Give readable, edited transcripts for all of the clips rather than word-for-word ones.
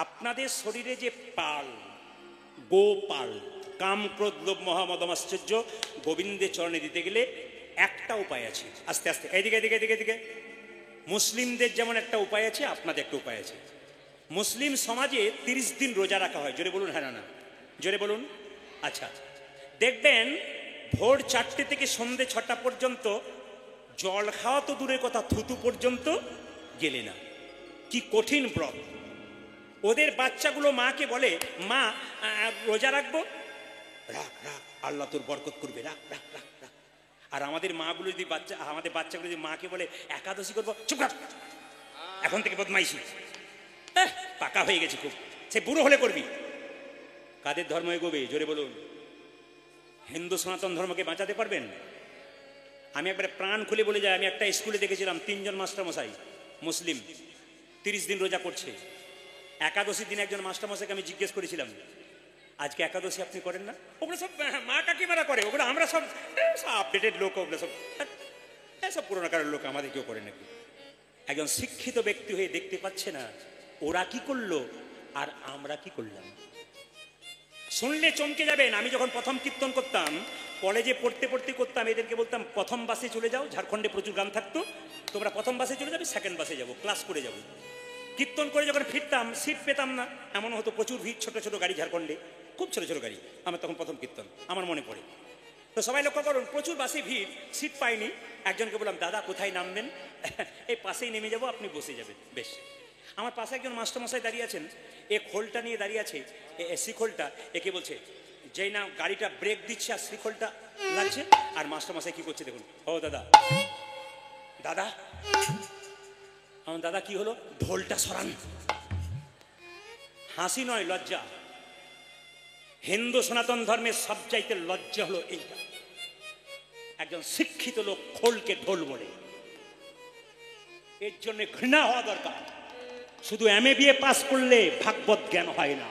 আপনাদের শরীরে যে পাল, গোপাল, কাম ক্রোধ লোভ মোহ মদ মাশ্চর্য গোবিন্দের চরণে দিতে গেলে একটা উপায় আছে। আস্তে আস্তে এদিকে এদিকে এদিকে এদিকে। মুসলিমদের যেমন একটা উপায় আছে, আপনাদের একটা উপায় আছে। মুসলিম সমাজে 30 দিন রোজা রাখা হয়। জোরে বলুন হ্যাঁ না না, জোরে বলুন। আচ্ছা, দেখবেন ভোর 4টে থেকে সন্ধে 6টা পর্যন্ত জল খাওয়া তো দূরের কথা, থুতু পর্যন্ত গেলে না। কি কঠিন ব্রত। ওদের বাচ্চাগুলো মাকে বলে, মা রোজা রাখবো। রাখ রাখ, আল্লাহ তোর বরকত করবে, রাখ রাখ রাখ রাখ। আর আমাদের মাগুলো যদি আমাদের বাচ্চাগুলো যদি মাকে বলে একাদশী করবো, চুপ রাখ, এখন থেকে বদমাইশি, পাকা হয়ে গেছে খুব, সে বুড়ো হলে করবি। কাদের ধর্ম এগোবে? জোরে বলুন। হিন্দু সনাতন ধর্মকে বাঁচাতে পারবেন? আমি একবারে প্রাণ খুলে বলে যাই, আমি একটা স্কুলে দেখেছিলাম 3 জন মাস্টারমশাই মুসলিম 30 দিন রোজা করছে। একাদশীর দিন একজন মাস্টারমশাইকে আমি জিজ্ঞেস করেছিলাম, আজকে একাদশী আপনি করেন না? ওগুলো সব মা কাকিমারা করে, ওগুলো আমরা সব আপডেটেড লোক, ওগুলো সব সব পুরোনোকারের লোক, আমাদের কেউ করে নাকি? একজন শিক্ষিত ব্যক্তি হয়ে দেখতে পাচ্ছে না ওরা কি করলো আর আমরা কি করলাম? শুনলে চমকে যাবেন। আমি যখন প্রথম কীর্তন করতাম, কলেজে পড়তে পড়তে করতাম, এদেরকে বলতাম প্রথম বাসে চলে যাও, ঝাড়খণ্ডে প্রচুর গান থাকতো, তোমরা প্রথম বাসে চলে যাবে, সেকেন্ড বাসে যাবো, ক্লাস করে যাবো। কীর্তন করে যখন ফিরতাম সিট পেতাম না, এমন হতো, প্রচুর ভিড়, ছোট ছোট গাড়ি, ঝাড়খণ্ডে খুব ছোট ছোট গাড়ি। আমার তখন প্রথম কীর্তন, আমার মনে পড়ে। তো সবাই লক্ষ্য করুন, প্রচুর বাসে ভিড়, সিট পাইনি। একজনকে বললাম, দাদা কোথায় নামবেন? এই পাশেই নেমে যাবো, আপনি বসে যাবেন। বেশ। আমার পাশে একজন মাস্টারমশাই দাঁড়িয়ে আছেন, এ খোলটা নিয়ে দাঁড়িয়ে আছে, শিখলটা, একে বলছে, যেই না গাড়িটা ব্রেক দিচ্ছে আর শিখলটা লাগছে, আর মাস্টারমশাই কি করছে দেখুন, ও দাদা দাদা, আমার দাদা কি হলো, ঢোলটা সরান। হাসি নয়, লজ্জা। হিন্দু সনাতন ধর্মের সবচাইতে লজ্জা হলো এইটা, একজন শিক্ষিত লোক খোলকে ঢোল বলে। এর জন্য ঘৃণা হওয়া দরকার। শুধু MA BA পাস করলে ভাগবত জ্ঞান হয় না,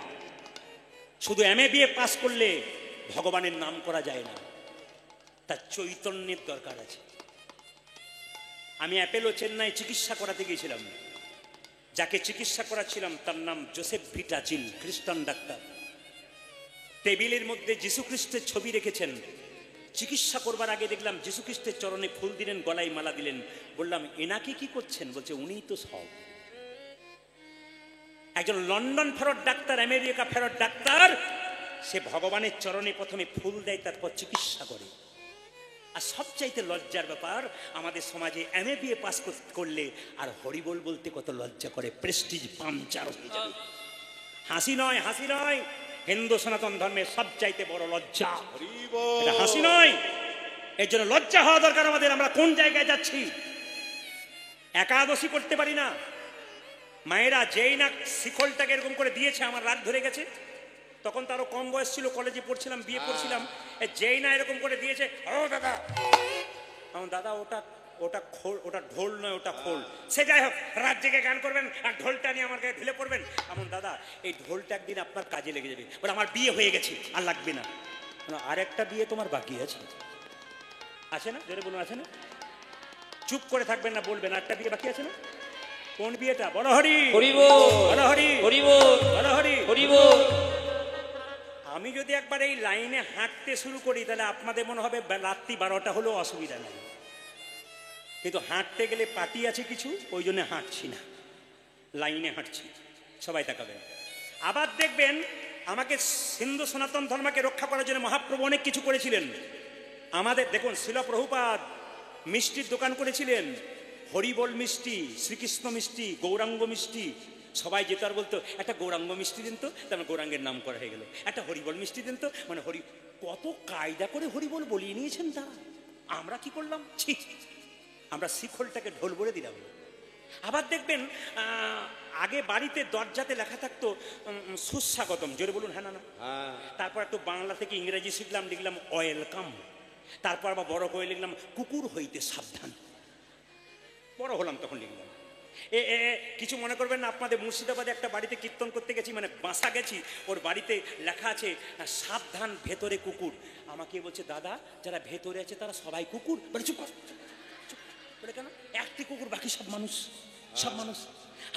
শুধু MA BA পাস করলে ভগবানের নাম করা যায় না, তার চৈতন্যের দরকার আছে। আমি অ্যাপেলো চেন্নাই চিকিৎসা করাতে গিয়েছিলাম, যাকে চিকিৎসা করাচ্ছিলাম তার নাম জোসেফ ভিটাচিল, খ্রিস্টান ডাক্তার। টেবিলের মধ্যে যীশু খ্রিস্টের ছবি রেখেছেন। চিকিৎসা করবার আগে দেখলাম যীশু খ্রিস্টের চরণে ফুল দিলেন, গলায় মালা দিলেন। বললাম, এনাকে কি করছেন? বলছে, উনিই তো সব। একজন লন্ডন ফেরত ডাক্তার, আমেরিকা ফেরত ডাক্তার, সে ভগবানের চরণে প্রথমে ফুল দেয়, তারপর চিকিৎসা করে। আর সবচাইতে লজ্জার ব্যাপার, আমাদের সমাজে MA BA পাস করলে আর হরিবোল বলতে কত লজ্জা করে, প্রেস্টিজ পাংচার হয়ে যাবে। হাসি নয়, হাসি নয়, হিন্দু সনাতন ধর্মের সবচাইতে বড় লজ্জা, এটা হাসি নয়। এর জন্য লজ্জা হওয়া দরকার আমাদের। আমরা কোন জায়গায় যাচ্ছি? একাদশী করতে পারি না। মায়েরা যেই না শিখলটাকে এরকম করে দিয়েছে, আমার রাগ ধরে গেছে। তখন তারও কম বয়স ছিল, কলেজে পড়ছিলাম, বিয়ে পড়ছিলাম। যেই না এরকম করে দিয়েছে, ও দাদা, আমার দাদা ওটা ওটা খোল, ওটা ঢোল নয়, ওটা খোল। সে যাই হোক, রাত জেগে গান করবেন আর ঢোলটা নিয়ে আমার গায়ে ঢেলে পড়বেন। আমার দাদা, এই ঢোলটা একদিন আপনার কাজে লেগে যাবে। বলে, আমার বিয়ে হয়ে গেছে, আর লাগবে না। আর একটা বিয়ে তোমার বাকি আছে, আছে না? জোরে বলুন, আছে না? চুপ করে থাকবেন না, বলবেন, একটা বিয়ে বাকি আছে না? কোন বিয়েটা? বলো হরি হরি বল, বলো হরি হরি বল, বলো হরি হরি বল। আমি যদি একবার এই লাইনে হাঁটতে শুরু করি, তাহলে আপনাদের মনে হবে রাত্রি 12টা হলেও অসুবিধা নেই। কিন্তু হাঁটতে গেলে পার্টি আছে কিছু, ওই জন্য হাঁটছি না, লাইনে হাঁটছি। সবাই তাকাবেন। আবার দেখবেন, আমাকে হিন্দু সনাতন ধর্মকে রক্ষা করার জন্য মহাপ্রভু অনেক কিছু করেছিলেন। আমাদের দেখুন, শিল প্রভুপাদ মিষ্টির দোকান করেছিলেন, হরিবোল মিষ্টি, শ্রীকৃষ্ণ মিষ্টি, গৌরাঙ্গ মিষ্টি। সবাই যেত আর বলতো, একটা গৌরাঙ্গ মিষ্টি দিন তো, তারপর গৌরাঙ্গের নাম করা হয়ে গেল। একটা হরিবোল মিষ্টি দিন তো, মানে হরি, কত কায়দা করে হরিবোল বলিয়ে নিয়েছেন তারা। আমরা কি করলাম? ছি, আমরা শিখলটাকে ঢোল বলে দিলাম। আবার দেখবেন, আগে বাড়িতে দরজাতে লেখা থাকতো সুস্বাগতম। জোরে বলুন হ্যাঁ না না? তারপর একটু বাংলা থেকে ইংরেজি শিখলাম, লিখলাম ওয়েলকাম। তারপর আবার বড় করে লিখলাম কুকুর হইতে সাবধান। বড় হলাম তখন লিখলাম। কিছু মনে করবেন না, আপনাদের মুর্শিদাবাদে একটা বাড়িতে কীর্তন করতে গেছি, মানে বাসা গেছি, ওর বাড়িতে লেখা আছে সাবধান ভেতরে কুকুর। আমাকে বলছে, দাদা যারা ভেতরে আছে তারা সবাই কুকুর? বলে, চুপ কর। বলে, কেন? একটি কুকুর, বাকি সব মানুষ, সব মানুষ।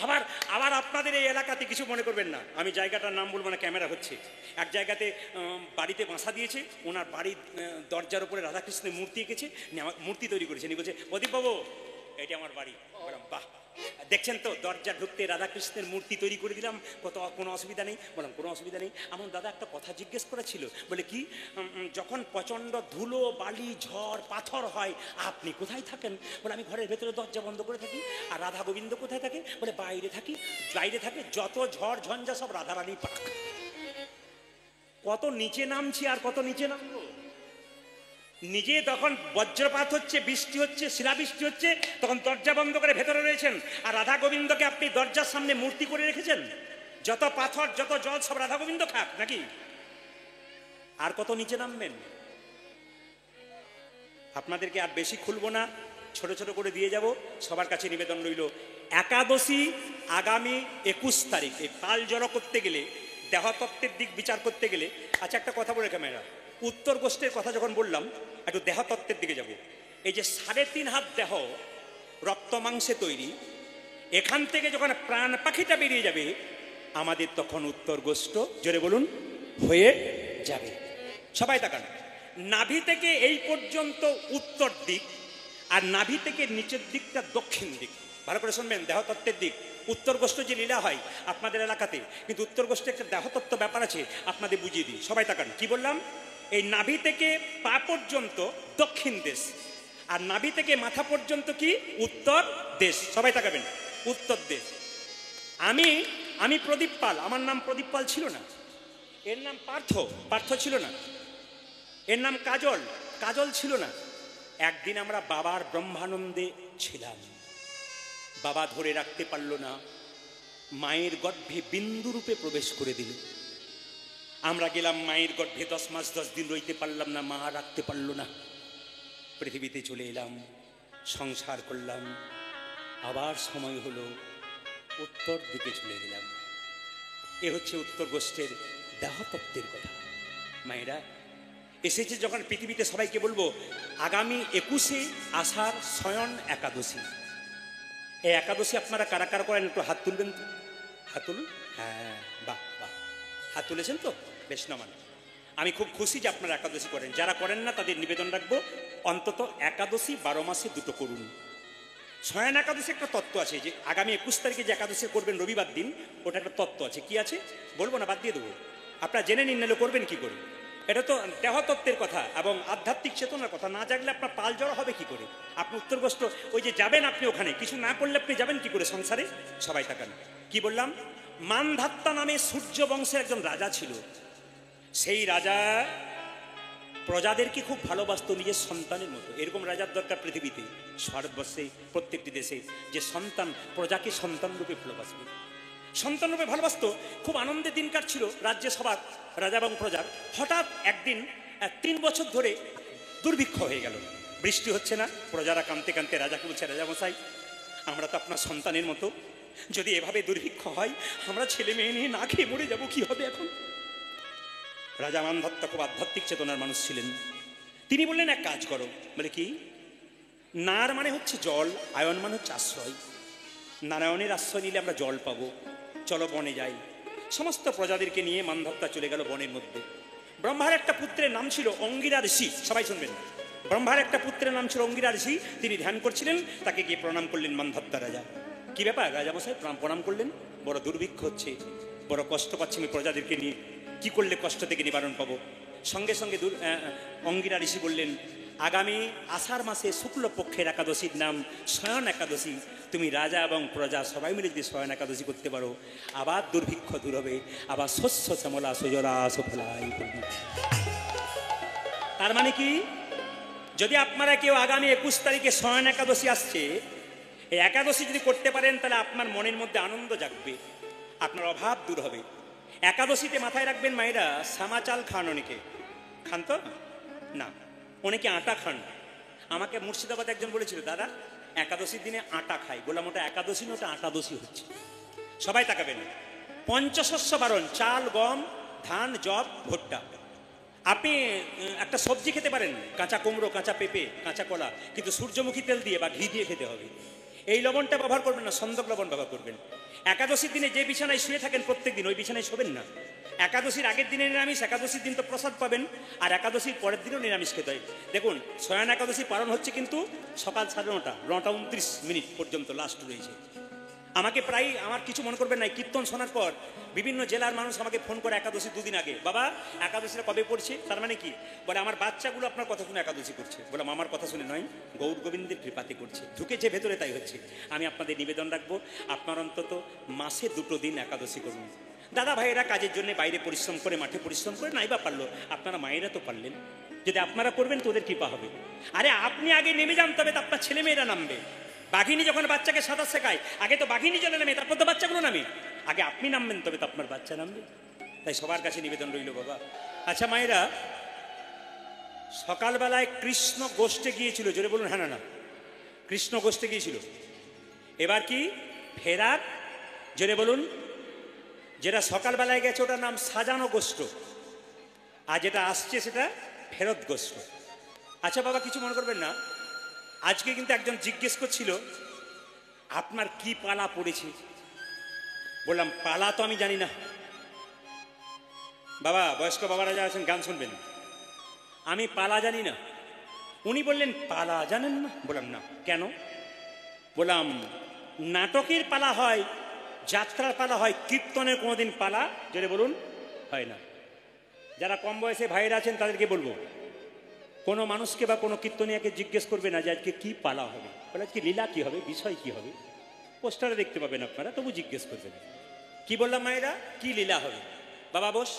আবার আবার আপনাদের এই এলাকাতে কিছু মনে করবেন না, আমি জায়গাটার নাম বলবো না, ক্যামেরা হচ্ছে। এক জায়গাতে বাড়িতে বাসা দিয়েছে, ওনার বাড়ির দরজার উপরে রাধাকৃষ্ণের মূর্তি এঁকেছে, মূর্তি তৈরি করেছে। নি বলছে, প্রদীপবাবু এটা আমার বাড়ি। বললাম বাহ, দেখছেন তো দরজা ঢুকতে রাধাকৃষ্ণের মূর্তি তৈরি করে দিলাম, কোনো অসুবিধা নেই। বললাম কোনো অসুবিধা নেই। আমার দাদা একটা কথা জিজ্ঞেস করেছিল, বলে কি, যখন প্রচণ্ড ধুলো বালি ঝড় পাথর হয় আপনি কোথায় থাকেন? বলে আমি ঘরের ভেতরে দরজা বন্ধ করে থাকি। আর রাধা গোবিন্দ কোথায় থাকে? বলে বাইরে থাকি। বাইরে থাকে যত ঝড় ঝঞ্ঝা সব রাধারানী পাক। কত নিচে নামছি আর কত নিচে নামবো। নিজে তখন বজ্রপাত হচ্ছে, বৃষ্টি হচ্ছে, শিলাবৃষ্টি হচ্ছে, তখন দরজা বন্ধ করে ভেতরে রয়েছেন। আর রাধা গোবিন্দকে আপনি দরজার সামনে মূর্তি করে রেখেছেন। যত পাথর যত জল সব রাধা গোবিন্দ খাক নাকি? আর কত নিচে নামবেন? আপনাদেরকে আর বেশি খুলবো না, ছোট ছোট করে দিয়ে যাব। সবার কাছে নিবেদন রইল, একাদশী আগামী 21 তারিখ। এই পাল জড়ো করতে গেলে, দেহতত্ত্বের দিক বিচার করতে গেলে, আচ্ছা একটা কথা বলে ক্যামেরা, উত্তর গোষ্ঠীর কথা যখন বললাম, একটু দেহতত্ত্বের দিকে যাব। এই যে 3.5 হাত দেহ রক্ত মাংসে তৈরি, এখান থেকে যখন প্রাণ পাখিটা বেরিয়ে যাবে আমাদের তখন উত্তর গোষ্ঠ, জোরে বলুন, হয়ে যাবে। সবাই তাকান, নাভি থেকে এই পর্যন্ত উত্তর দিক, আর নাভি থেকে নিচের দিকটা দক্ষিণ দিক। ভালো করে শুনবেন, দেহতত্ত্বের দিক। উত্তর গোষ্ঠ যে লীলা হয় আপনাদের এলাকাতে, কিন্তু উত্তর গোষ্ঠে একটা দেহতত্ত্ব ব্যাপার আছে, আপনাদের বুঝিয়ে দিই। সবাই তাকান, কি বললাম? এই নাভি থেকে পা পর্যন্ত দক্ষিণ দেশ, আর নাভি থেকে মাথা পর্যন্ত কি উত্তর দেশ। সবাই তাকাবেন, উত্তর দেশ। আমি প্রদীপ পাল, আমার নাম প্রদীপ পাল ছিল না। এর নাম পার্থ ছিল না। এর নাম কাজল ছিল না। একদিন আমরা বাবার ব্রহ্মানন্দে ছিলাম, বাবা ধরে রাখতে পারল না, মায়ের গর্ভে বিন্দু রূপে প্রবেশ করে দিল। আমরা গেলাম মায়ের গর্ভে, 10 মাস 10 দিন রইতে পারলাম না, মা রাখতে পারল না। পৃথিবীতে চলে এলাম, সংসার করলাম, আবার সময় হলো, উত্তর দিকে চলে গেলাম। এ হচ্ছে উত্তর গোষ্ঠের দেহতত্ত্বের কথা। মায়েরা এসেছে যখন পৃথিবীতে, সবাইকে বলবো, আগামী 21শে আষাঢ় শয়ন একাদশী। এই একাদশী আপনারা কারা কারা করেন একটু হাত তুলবেন তো। হাত তুলুন। হ্যাঁ, বাহ বাহ, হাত তুলেছেন তো, বেশ নমান। আমি খুব খুশি যে আপনারা একাদশী করেন। যারা করেন না তাদের নিবেদন রাখবো, অন্তত একাদশী 12 মাসে 2টো করুন। শয়ন একাদশী একটা তত্ত্ব আছে, যে আগামী 21 তারিখে যে একাদশী করবেন রবিবার দিন, ওটা একটা তত্ত্ব আছে। কি আছে বলবো না, বাদ দিয়ে দেবো, আপনারা জেনে নিন, নাহলে করবেন কি করে। এটা তো দেহতত্ত্বের কথা এবং আধ্যাত্মিক চেতনার কথা। না জাগলে আপনার পাল জড়ো হবে কি করে? আপনি উত্তরগ্রস্ত, ওই যে যাবেন আপনি ওখানে, কিছু না করলে আপনি যাবেন কি করে সংসারে? সবাই তাকান, কি বললাম? মানধাত্তা নামে সূর্য বংশের একজন রাজা ছিল। সেই রাজা প্রজাদেরকে খুব ভালোবাসতো নিজের সন্তানের মতো। এরকম রাজার দরকার পৃথিবীতে, ভারতবর্ষে, প্রত্যেকটি দেশে, যে সন্তান প্রজাকে সন্তান রূপে ভালোবাসবে, সন্তান রূপে ভালোবাসতো। খুব আনন্দের দিন কাটছিল রাজ্যে সবার, রাজা এবং প্রজার। হঠাৎ একদিন 3 বছর ধরে দুর্ভিক্ষ হয়ে গেল, বৃষ্টি হচ্ছে না। প্রজারা কাঁদতে কাঁদতে রাজাকে বলছে, রাজামশাই আমরা তো আপনার সন্তানের মতো, যদি এভাবে দুর্ভিক্ষ হয় আমরা ছেলে মেয়ে নিয়ে না খেয়ে মরে যাবো, কি হবে এখন? রাজা মানধাত্তা খুব আধ্যাত্মিক চেতনার মানুষ ছিলেন। তিনি বললেন, এক কাজ করো। বলে কি? নার মানে হচ্ছে জল, আয়ন মানে হচ্ছে আশ্রয়। নারায়ণের আশ্রয় নিলে আমরা জল পাবো, চলো বনে যাই। সমস্ত প্রজাদেরকে নিয়ে মানধাত্তা চলে গেল বনের মধ্যে। ব্রহ্মার একটা পুত্রের নাম ছিল অঙ্গিরা ঋষি। সবাই শুনবেন, ব্রহ্মার একটা পুত্রের নাম ছিল অঙ্গিরা ঋষি। তিনি ধ্যান করছিলেন, তাকে গিয়ে প্রণাম করলেন মানধাত্তা রাজা। কি ব্যাপার রাজামশাই, প্রণাম করলেন? বড় দুর্ভিক্ষ হচ্ছে, বড় কষ্ট পাচ্ছি আমি প্রজাদেরকে নিয়ে, কি করলে কষ্ট থেকে নিবারণ পাবো? সঙ্গে সঙ্গে অঙ্গিরা ঋষি বললেন, আগামী আষাঢ় মাসে শুক্লপক্ষের একাদশীর নাম শয়ন একাদশী। তুমি রাজা এবং প্রজা সবাই মিলে যদি শয়ন একাদশী করতে পারো, আবার দুর্ভিক্ষ দূর হবে, আবার শস্য শ্যামলা সুজলা সুফলাই। তার মানে কি? যদি আপনারা কেউ আগামী 21 তারিখে শয়ন একাদশী আসছে, এই একাদশী যদি করতে পারেন, তাহলে আপনার মনের মধ্যে আনন্দ জাগবে, আপনার অভাব দূর হবে। একাদশীতে মাথায় রাখবেন মায়েরা, সামা চাল খান। অনেকে খান তো না, অনেকে আটা খান। আমাকে মুর্শিদাবাদ একজন বলেছিল, দাদা একাদশীর দিনে আটা খাই। বললাম, ওটা একাদশী না, ওটা আটাদশী হচ্ছে। সবাই তাকাবেন, পঞ্চশস্য বারণ, চাল, গম, ধান, জব, ভুট্টা। আপনি একটা সবজি খেতে পারেন, কাঁচা কুমড়ো, কাঁচা পেঁপে, কাঁচা কলা, কিন্তু সূর্যমুখী তেল দিয়ে বা ঘি দিয়ে খেতে হবে। এই লবণটা ব্যবহার করবেন না, সন্দক লবণ ব্যবহার করবেন। একাদশীর দিনে যে বিছানায় শুয়ে থাকেন প্রত্যেক দিন, ওই বিছানায় শোবেন না। একাদশীর আগের দিনে নিরামিষ, একাদশীর দিন তো প্রসাদ পাবেন, আর একাদশীর পরের দিনও নিরামিষ খেতে হয়। দেখুন শয়ন একাদশী পালন হচ্ছে কিন্তু সকাল 9:29 পর্যন্ত লাস্ট রয়েছে। আমাকে প্রায়, আমার কিছু মনে করবেন না, কীর্তন শোনার পর বিভিন্ন জেলার মানুষ আমাকে ফোন করে একাদশী 2 দিন আগে, বাবা একাদশীটা কবে পড়ছে? তার মানে কি? বলে আমার বাচ্চাগুলো আপনার কথা শুনে একাদশী করছে। বললাম আমার কথা শুনে নয়, গৌর গোবিন্দের কৃপাতে করছে, ঢুকেছে ভেতরে তাই হচ্ছে। আমি আপনাদের নিবেদন রাখবো, আপনার অন্তত মাসে 2 দিন একাদশী করুন। দাদা ভাইয়েরা কাজের জন্য বাইরে পরিশ্রম করে, মাঠে পরিশ্রম করে, নাই বা পারলো, আপনারা মায়েরা তো পারলেন। যদি আপনারা করবেন তো ওদের কৃপা হবে। আরে আপনি আগে নেমে যান, তবে তো আপনার ছেলে মেয়েরা নামবে। বাঘিনী যখন বাচ্চাকে সাঁতার শেখায়, আগে তো বাঘিনী জলে নামে, তারপর তো বাচ্চাগুলো নামে। আগে আপনি নামবেন, তবে তো আপনার বাচ্চা নামবে। তাই সবার কাছে নিবেদন রইল বাবা। আচ্ছা মায়েরা, সকালবেলায় কৃষ্ণ গোষ্ঠে গিয়েছিল, জোরে বলুন হ্যাঁ না? কৃষ্ণ গোষ্ঠে গিয়েছিল। এবার কি ফেরার, জোরে বলুন। যেটা সকালবেলায় গেছে ওটার নাম সাজানো গোষ্ঠ, আর যেটা আসছে সেটা ফেরত গোষ্ঠ। আচ্ছা বাবা কিছু মনে করবেন না, আজকে কিন্তু একজন জিজ্ঞেস করছিল আপনার কি পালা পড়েছে। বললাম পালা তো আমি জানি না। বাবা বয়স্ক বাবারা যারা আছেন গান শুনবেন, আমি পালা জানি না। উনি বললেন পালা জানেন না? বললাম না। কেন? বললাম নাটকের পালা হয়, যাত্রার পালা হয়, কীর্তনের কোনোদিন পালা, জোরে বলুন, হয় না। যারা কম বয়সে ভাইয়েরা আছেন তাদেরকে বলবো, কোনো মানুষকে বা কোনো কীর্তনিয়াকে জিজ্ঞেস করবে না যে আজকে কি পালা হবে, বলে আজকে লীলা কি হবে, বিষয় কি হবে, পোস্টারে দেখতে পাবেন আপনারা, তবু জিজ্ঞেস করবেন। কি বললাম মায়েরা? কি লীলা হবে। বাবা বস,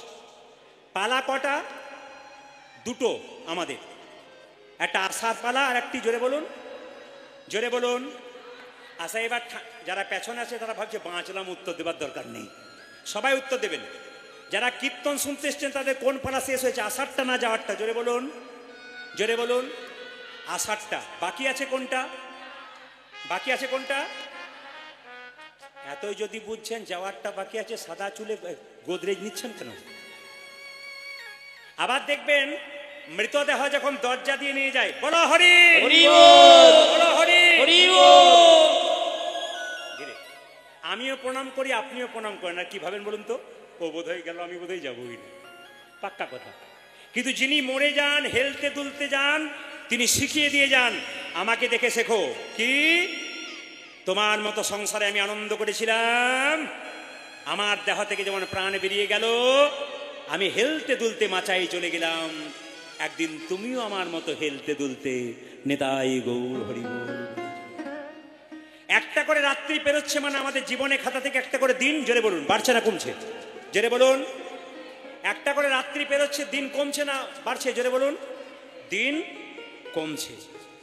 পালা কটা? 2 আমাদের, একটা আশার পালা আর একটি, জোরে বলুন, জোরে বলুন, আশা। এবার যারা পেছনে আছে তারা ভাবছে বাঁচলাম, উত্তর দেবার দরকার নেই, সবাই উত্তর দেবেন। যারা কীর্তন শুনতে এসছেন তাদের কোন পালা শেষ হয়েছে? আষাঢ়টা না যাওয়ারটা? জোরে বলুন, জোরে বলুন। আষাঢ়টা। বাকি আছে কোনটা? বাকি আছে কোনটা? এতই যদি বুঝছেন যাওয়ারটা বাকি আছে, সাদা চুলে গোদরেজ নিচ্ছেন কেন? আবার দেখবেন মৃতদেহ যখন দরজা দিয়ে নিয়ে যায়, বলো হরি হরি বল, বলো হরি হরি বল। আমিও প্রণাম করি, আপনিও প্রণাম করেন, আর কি ভাবেন বলুন তো? ও বোধহয় গেল, আমি বোধহয় যাবোই না, পাক্কা কথা। কিন্তু যিনি মরে যান, হেলতে দুলতে যান, তিনি শিখিয়ে দিয়ে যান, আমাকে দেখে শেখো। কি? তোমার মতো সংসারে আমি আনন্দ করেছিলাম, আমার দেহ থেকে যেমন প্রাণ বেরিয়ে গেল, আমি হেলতে দুলতে মাচায় চলে গেলাম, একদিন তুমিও আমার মতো হেলতে দুলতে, নেতাই গৌর হরি বল। একটা করে রাত্রি পেরোচ্ছে মানে আমাদের জীবনে খাতা থেকে একটা করে দিন, জোরে বলুন, বাড়ছে না কমছে? জোরে বলুন। একটা করে রাত্রি পেরোচ্ছে, দিন কমছে না বাড়ছে? জোরে বলুন। দিন কমছে।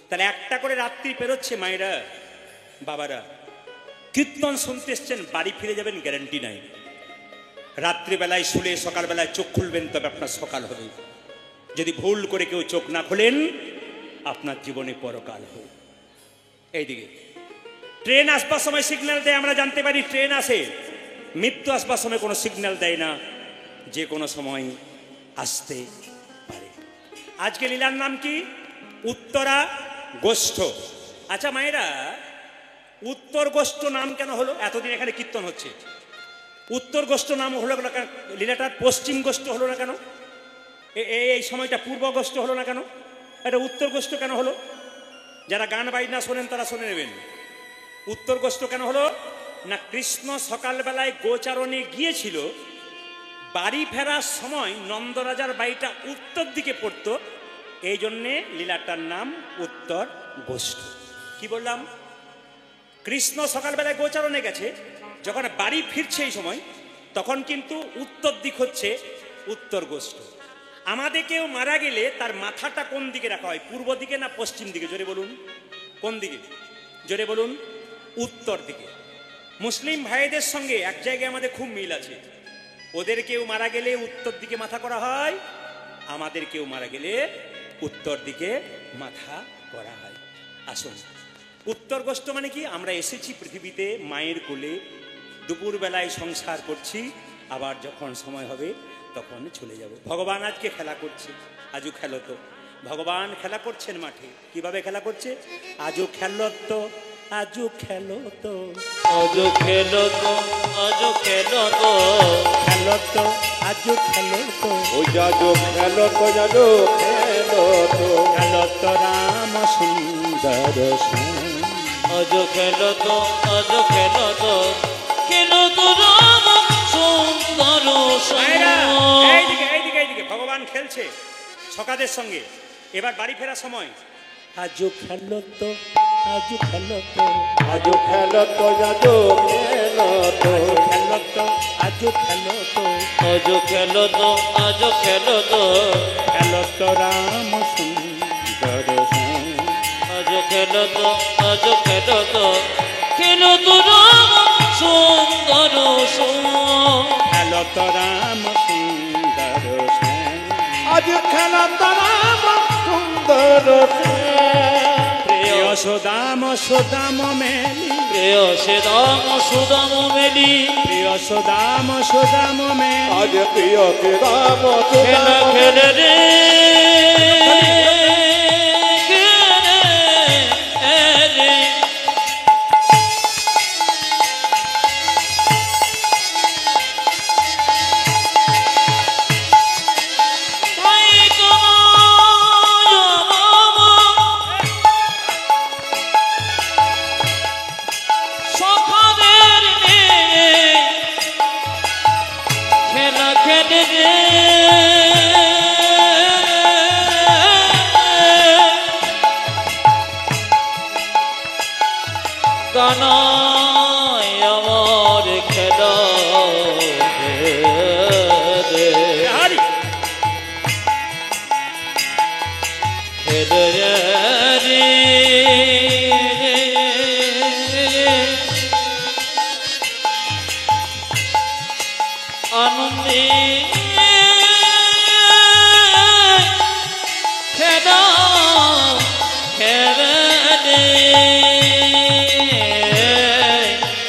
তাহলে একটা করে রাত্রি পেরোচ্ছে মায়েরা, বাবারা। কীর্তন শুনতে এসছেন, বাড়ি ফিরে যাবেন গ্যারান্টি নাই। রাত্রিবেলায় শুলে সকালবেলায় চোখ খুলবেন, তবে আপনার সকাল হবে। যদি ভুল করে কেউ চোখ না খোলেন, আপনার জীবনে পরকাল হবে। এইদিকে ট্রেন আসবার সময় সিগন্যাল দেয়, আমরা জানতে পারি ট্রেন আসে। মৃত্যু আসবার সময় কোনো সিগন্যাল দেয় না, যে কোনো সময় আসতে পারে। আজকে লীলার নাম কি? উত্তরা গোষ্ঠ। আচ্ছা মায়েরা, উত্তর গোষ্ঠ নাম কেন হলো? এতদিন এখানে কীর্তন হচ্ছে, উত্তর গোষ্ঠ নাম হলো না কেন? লীলাটার পশ্চিম গোষ্ঠ হলো না কেন? এই সময়টা পূর্ব গোষ্ঠ হলো না কেন? এটা উত্তর গোষ্ঠ কেন হলো? যারা গান বাজনা শোনেন তারা শুনে নেবেন। উত্তর গোষ্ঠ কেন হলো না? কৃষ্ণ সকালবেলায় গোচারণে গিয়েছিল, বাড়ি ফেরার সময় নন্দরাজার বাড়িটা উত্তর দিকে পড়তো, এই জন্যে লীলাটার নাম উত্তর গোষ্ঠ। কি বললাম? কৃষ্ণ সকালবেলায় গোচারণে গেছে, যখন বাড়ি ফিরছে এই সময়, তখন কিন্তু উত্তর দিক হচ্ছে উত্তর গোষ্ঠ। আমাদের কেউ মারা গেলে তার মাথাটা কোন দিকে রাখা হয়? পূর্ব দিকে না পশ্চিম দিকে? জোরে বলুন, কোন দিকে? জোরে বলুন, উত্তর দিকে। মুসলিম ভাইদের সঙ্গে এক জায়গায় আমাদের খুব মিল আছে। ওদের কেউ মারা গেলে উত্তর দিকে মাথা করা হয়, আমাদের কেউ মারা গেলে উত্তর দিকে মাথা করা হয়। আসুন, উত্তর গোষ্ঠ মানে কি? আমরা এসেছি পৃথিবীতে মায়ের কোলে, দুপুর বেলায় সংসার করছি, আবার যখন সময় হবে তখন চলে যাব। ভগবান আজকে খেলা করছে, আজও খেলো তো। ভগবান খেলা করছেন মাঠে। কিভাবে খেলা করছে? আজও খেললো তো, আজু খেলো তো, আজো খেলো তো, আজো খেলো তো, খেলো তো আজু খেলো তো, ও যাজো খেলো তো, যাজো খেলো তো, খেলো তো রাম সুন্দর শ্যাম। আজো খেলো তো, আজো খেলো তো, খেলো তো রাম সুন্দর মায়েরা, শ্যাম। এইদিকে এইদিকে এইদিকে, ভগবান খেলছে সকাদের সঙ্গে। এবার বাড়ি ফেরার সময় আজু খেলো তো, আজু খেলো তো, আজো খেলো তো, যাজো খেলো তো, খেলো তো আজু খেলো তো, আজো খেলো তো, আজো খেলো তো, খেলো তো রাম সুন্দর শ্যাম। আজো খেলো তো, আজো খেলো তো, খেলো তো রাম সুন্দর শ্যাম। খেলো তো রাম সুন্দর শ্যাম। আজ খেলা তারা সুন্দর প্রিয় সুদাম সুদাম মেলি, প্রিয় সুদাম সুদাম মেলি, প্রিয় সুদাম সুদাম মেলি, আজ প্রিয় রাম খেলা খেলে রে, খেলে রে। তাই তোমায় মামা সখাদের মেয়ে খেলা খেলে রে। কানাই আমার খেলা রে, হারি খেলে রে। আনন্দে খেলা খেলে রে।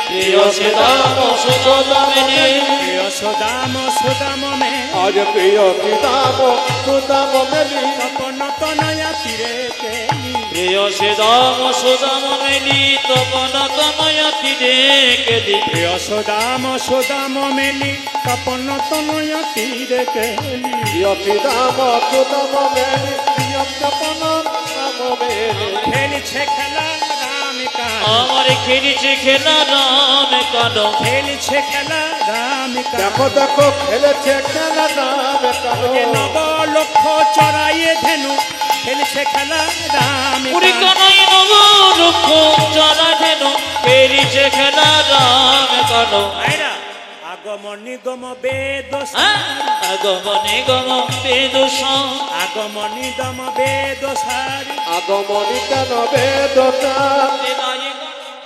প্রিয় সুদাম সুদাম মেলি, প্রিয় সুদাম সুদাম মেলি, আজ প্রিয় রাম সুদাম মেলি তপন তনয়া তীরে কেলি, প্রিয় সুদাম সুদাম মেলি, তপন তনয়া তীরে কেলি। প্রিয় সুদাম সুদাম মেলি, তপন তনয়া তীরে কেলি। প্রিয় রাম সুদাম মেলি, প্রিয় তপন রাম মেলি খেলছে খেলা রাম কান, আমার খেলিছে খেলা রাম কানো, খেলছে খেলা রাম কান। দেখো দেখো খেলেছে খেলা নাম কালো যে নব লক্ষ চড়াইয়ে ধেনু, খেলছে খেলা রাম পুরি কান। কানাই নব লক্ষ চড়া ধেন, খেলিছে খেলা রাম কানো। আয়রা আগমন নিগম বেদ আগমনে গম বেদুষ, আগমন নিগম বেদ সারি। আগমনী কেন বেদনা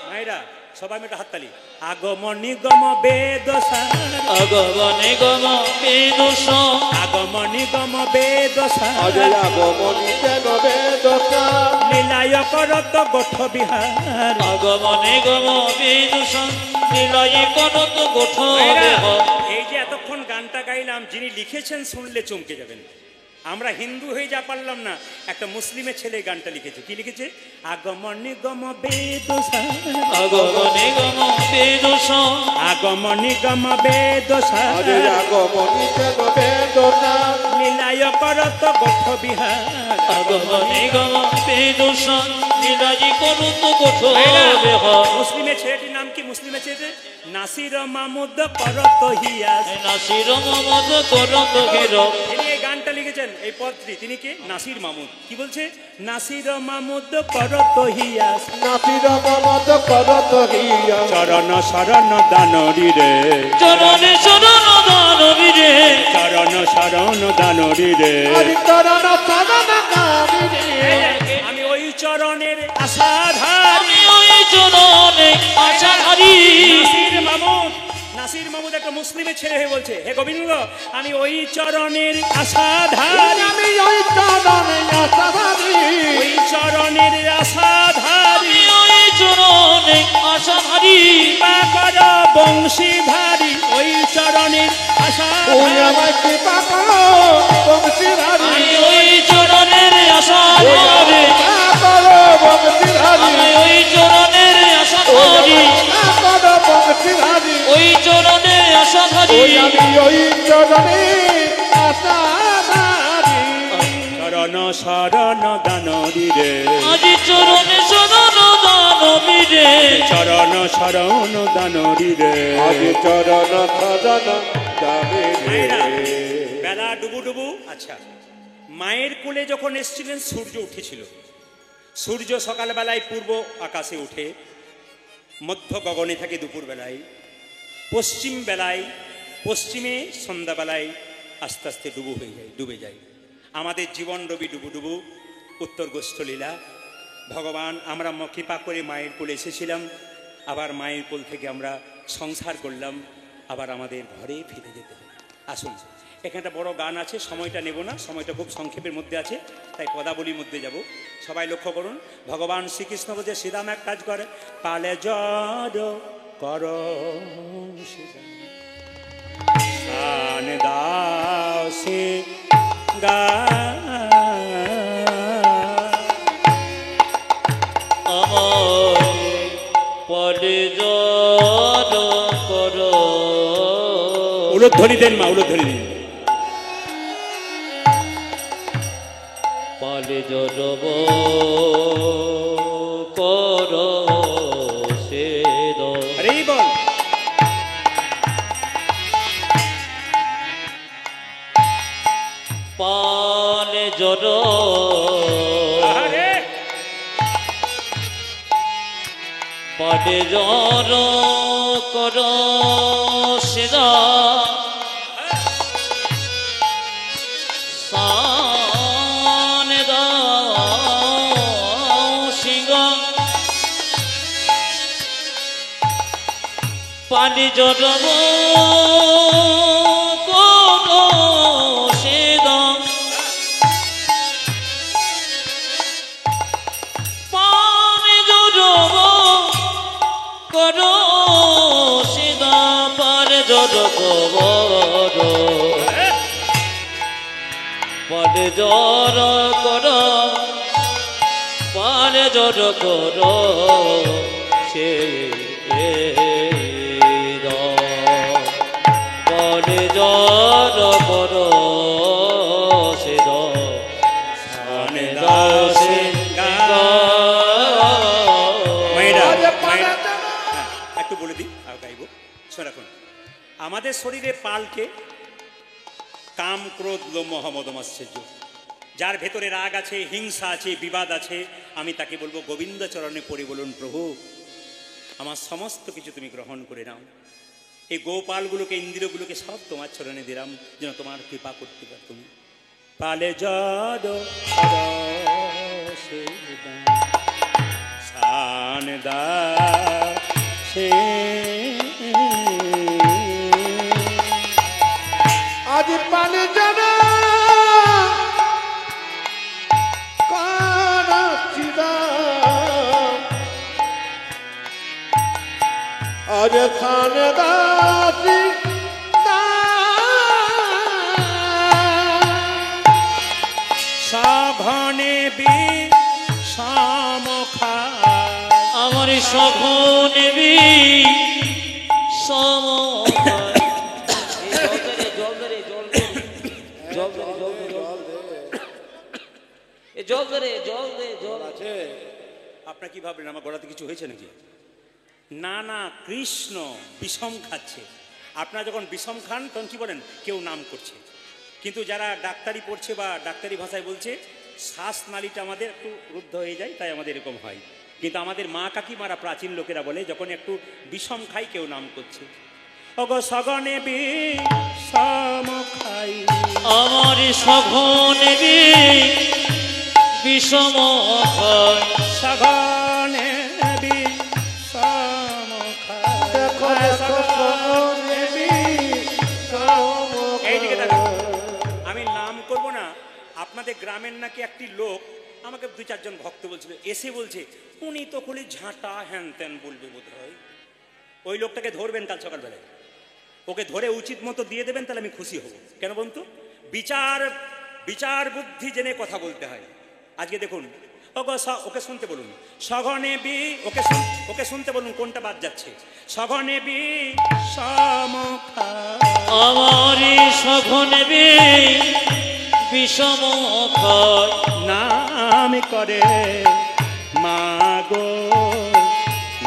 মায়েরা সবাই মিলে হাততালি। আগমন নিগম বেদ সারি, আগমনে গম বেদুষ, আগমন নিগম বেদ আজ সারি। আগমনী কেন বেদনা লীলায় করত গোঠ বিহার। আগমনে গম বেদুষ, নিলয়ে করত গোঠ মায়েরা, দেহ। এই যে এতক্ষণ গানটা গাইলাম, যিনি লিখেছেন শুনলে চমকে যাবেন। আমরা হিন্দু হয়ে যা পারলাম না, একটা মুসলিমের ছেলে গানটা লিখেছে। কি লিখেছে? আগমন নিগম বেদ সারি, আগমনে গম বেদুষ, আগমন নিগম বেদ আজ সারি। আগমনী কেন বেদনা লীলায় করত গোঠ বিহার। আগমনে গম বেদুষ, নিলয়ে করত গোঠ মায়েরা, দেহ। মুসলিমের ছেলেটির নাম কি? মুসলিমের ছেলে নাসির মাহমুদ করত হিয়াস। নাসির মোহাম্মদ করত ঘের, তিনি এই গানটা লিখেছেন, এই পদটি। তিনি কে? নাসির মাহমুদ। কি বলছে? নাসির মাহমুদ করত হিয়াস, নাতির মমত করত হিয়া চরণ শরণ দানরি রে, চরণে চরণ দানবী রে। চরণ শরণ দানরি রে। হরিচরণ চরণ কামি আমি ওই চরণের আশাধারী। আমি ওই চরণে আশাধারী। নাসির মাহমুদ, নাসির মাহমুদ একটা মুসলিমের ছেলে হয়ে বলছে, হে গোবিন্দ, আমি ওই চরণের আশাধারী, আমি ওই চরণে আশাধারী ওই চরণের আশাধারী। আমি ওই চরণে আশাধারী। কৃপা কর বংশীধারী, ওই চরণের ওই আশাধারী। আমায় কৃপা করো বংশীধারী আমি ওই চরণের আশাধারী। কৃপা করো বংশীধারী আমি ওই চরণের চরণে আশাধারী ওই আমি ওই চরণে আশাধারী চরণ শরণ দানবী রে আজি চরণে শরণ দানবী রে চরণ শরণ দানবী রে আজ চরণ সদন যাবে রে মায়েরা, বেলা ডুবু ডুবু। আচ্ছা, মায়ের কোলে যখন এসেছিলেন সূর্য উঠেছিল। সূর্য সকালবেলায় পূর্ব আকাশে উঠে, মধ্য গগনে থাকে দুপুর বেলায়, পশ্চিম বেলায়, পশ্চিমে সন্ধ্যাবেলায় আস্তে আস্তে ডুবু হয়ে যায়, ডুবে যায়। আমাদের জীবন রবি ডুবু ডুবু, উত্তর গোষ্ঠলীলা। ভগবান, আমরা কৃপা করে মায়ের কোলে এসেছিলাম, আবার মায়ের কোল থেকে আমরা সংসার করলাম, আবার আমাদের ঘরে ফিরে যেতে হবে। আসুন, এখানে একটা বড় গান আছে, সময়টা নেব না, সময়টা খুব সংক্ষেপের মধ্যে আছে, তাই পদাবলীর মধ্যে যাব। সবাই লক্ষ্য করুন, ভগবান শ্রীকৃষ্ণ বলছে শ্রীরাম এক কাজ করে, পালে জড় কর শ্রীরাম দাও সে গা আমার পরে জড় কর উলুধ্বনি দেন মা, উলুধ্বনি দেন। পালে জড়ব কর সে আরে বল, পালে জড় আরে পালে জড় কর সে সানে দাও সিংহ পানি জড়ব কর সে পানি জড়ব কর সিদা পারে জড় কর পারে জড় কর পারে জড় কর সে পারে জড় কর সে সানে দাও সে গা। মায়েরা, মায়েরা, হ্যাঁ, একটু বলে দিই আর গাইব। শোনো, রাখুন, আমাদের শরীরে পালকে কাম, ক্রোধ, লোভ, মোহ, মদ, মাৎসর্য, যার ভেতরে রাগ আছে, হিংসা আছে, বিবাদ আছে, আমি তাকে বলবো গোবিন্দ চরণে পড়ে বলুন, প্রভু আমার সমস্ত কিছু তুমি গ্রহণ করে নাও। এই গোপালগুলোকে, ইন্দ্রিয়গুলোকে সব তোমার চরণে দিলাম, যেন তোমার কৃপা করতে পার তুমি। পালে জড় সান দা সে আজ পালে জানা আজ খানে দাসী সাঘনে বি সমখা আমার সঘনে বি সম আপনার কি ভাবলেন আমার গলাতে কিছু হয়েছে নাকি? না না, কৃষ্ণ বিষম খাচ্ছে। আপনারা যখন বিষম খান তখন কি বলেন? কেউ নাম করছে। কিন্তু যারা ডাক্তারি পড়ছে বা ডাক্তারি ভাষায় বলছে, শ্বাসনালীটা আমাদের একটু রুদ্ধ হয়ে যায়, তাই আমাদের এরকম হয়। কিন্তু আমাদের মা কাকিমারা, প্রাচীন লোকেরা বলে, যখন একটু বিষম খাই কেউ নাম করছে। অগ সগনে বিষম খাই, আমার সঘনে বি বিষম খাই, সগনে বিষম খাই। দেখো দেখো সগনে এইদিকে দেখো, আমি নাম করব না। আপনাদের গ্রামের নাকি একটি লোক, আমাকে 2-4 জন ভক্ত বলছিল, এসে বলছে উনি তো খুলি ঝাঁটা হ্যান ত্যান বলবে বোধ হয়। ওই লোকটাকে ধরবেন কাল সকালবেলায়, ওকে ধরে উচিত মতো দিয়ে দেবেন, তাহলে আমি খুশি হব। কেন বলতো? বিচার বুদ্ধি জেনে কথা বলতে হয়। আজকে দেখুন, ওকে শুনতে বলুন। সঘনে বি, ওকে শুনতে বলুন কোনটা বাদ যাচ্ছে। সঘনে বি সমখায়, আমারই সঘনে বিষম ক্ষয়, নাম করে মাগো,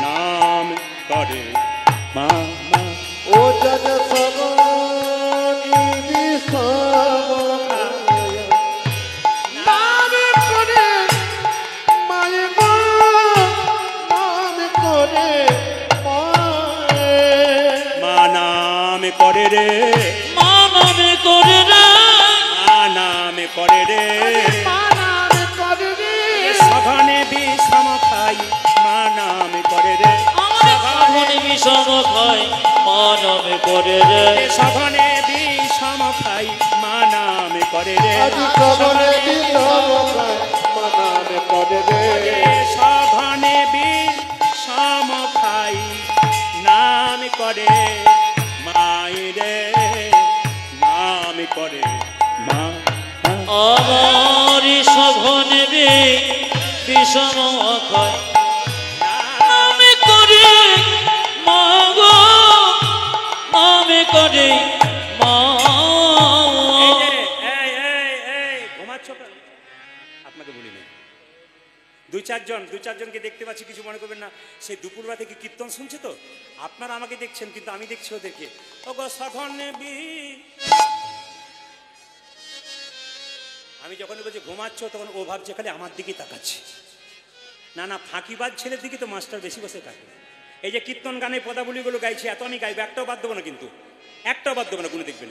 নাম করে মা। ও জজ সগনি বিষম নাম করে মায়ে গো, নাম করে মায়ে। মা নাম করে রে, মা নামে করে রে, মা নাম করে রে, মা নাম করে রে। সঘনে বিষম খাই, মা নাম করে রে। আমার সঘনে বিষম ক্ষয়, মা নামে করে রে। সঘনে বিষম খাই, মা নাম করে রে। আজ সগনে বিষম খায়, মা নাম করে রে। সঘনে বিষম খাই, নাম করে মাই রে, নাম করে মা। আমারই সঘনে বিষম ক্ষয়, নামে করে মা গো, নামে করে মা। ঘুমাচ্ছ কেন? আপনাকে বলি না, দুই চারজনকে দেখতে পাচ্ছি, কিছু মনে করবেন না। সেই দুপুরবেলা থেকে কীর্তন শুনছে তো, আপনারা আমাকে দেখছেন কিন্তু আমি দেখছি ওদেরকে। সঘনে আমি যখন বলছি ঘুমাচ্ছ, তখন ও ভাবছে খালি আমার দিকেই তাকাচ্ছে। না, ফাঁকিবাজ ছেলের দিকে তো মাস্টার বেশি বসে থাকে। এই যে কীর্তন গানে পদাবলীগুলো গাইছে, এত আমি গাইবো, একটাও বাদ দেবো না, কিন্তু একটাও বাদ দেবো না, কোনো দেখবেন।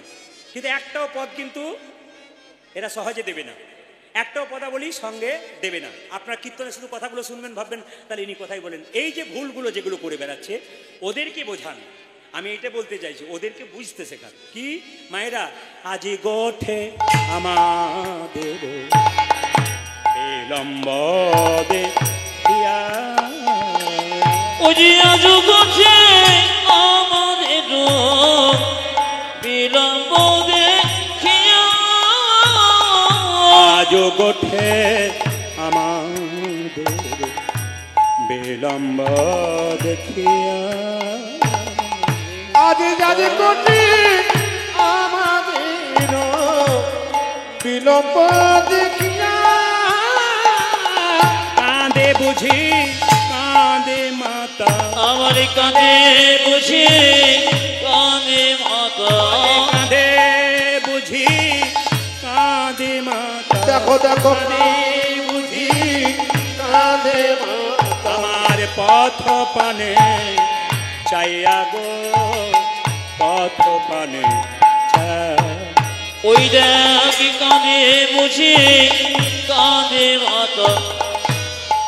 কিন্তু একটাও পদ কিন্তু এরা সহজে দেবে না, একটাও পদাবলী সঙ্গে দেবে না। আপনার কীর্তনে শুধু কথাগুলো শুনবেন, ভাববেন তাহলে ইনি কথাই বলেন। এই যে ভুলগুলো যেগুলো করে বেড়াচ্ছে, ওদেরকে বোঝান। আমি এটা বলতে চাইছি, ওদেরকে বুঝতে শেখান। কি মায়েরা, আজি গোঠে আমাদের বিলম্ব দেখিয়া, ওজি আজ গোছে আমাদের বিলম্ব দেখিয়া, আজ গোঠে আমাদের বিলম্ব দেখিয়া। আজ যাজ কোটি আমাদের বিলম্ব দেখিয়া, কাঁদে বুঝি কাঁদে মাতা, আমার কাঁধে বুঝি কাঁদে মাতা, কাঁদে বুঝি কাঁদে মাতা। দেখো দেখো কাঁদে বুঝি কাঁদে মাতা। আমার পথ পানে চাইয়া গো, পথ পানে চাই। ওই দেখ কাঁদে বুঝি কাঁদে মাতা,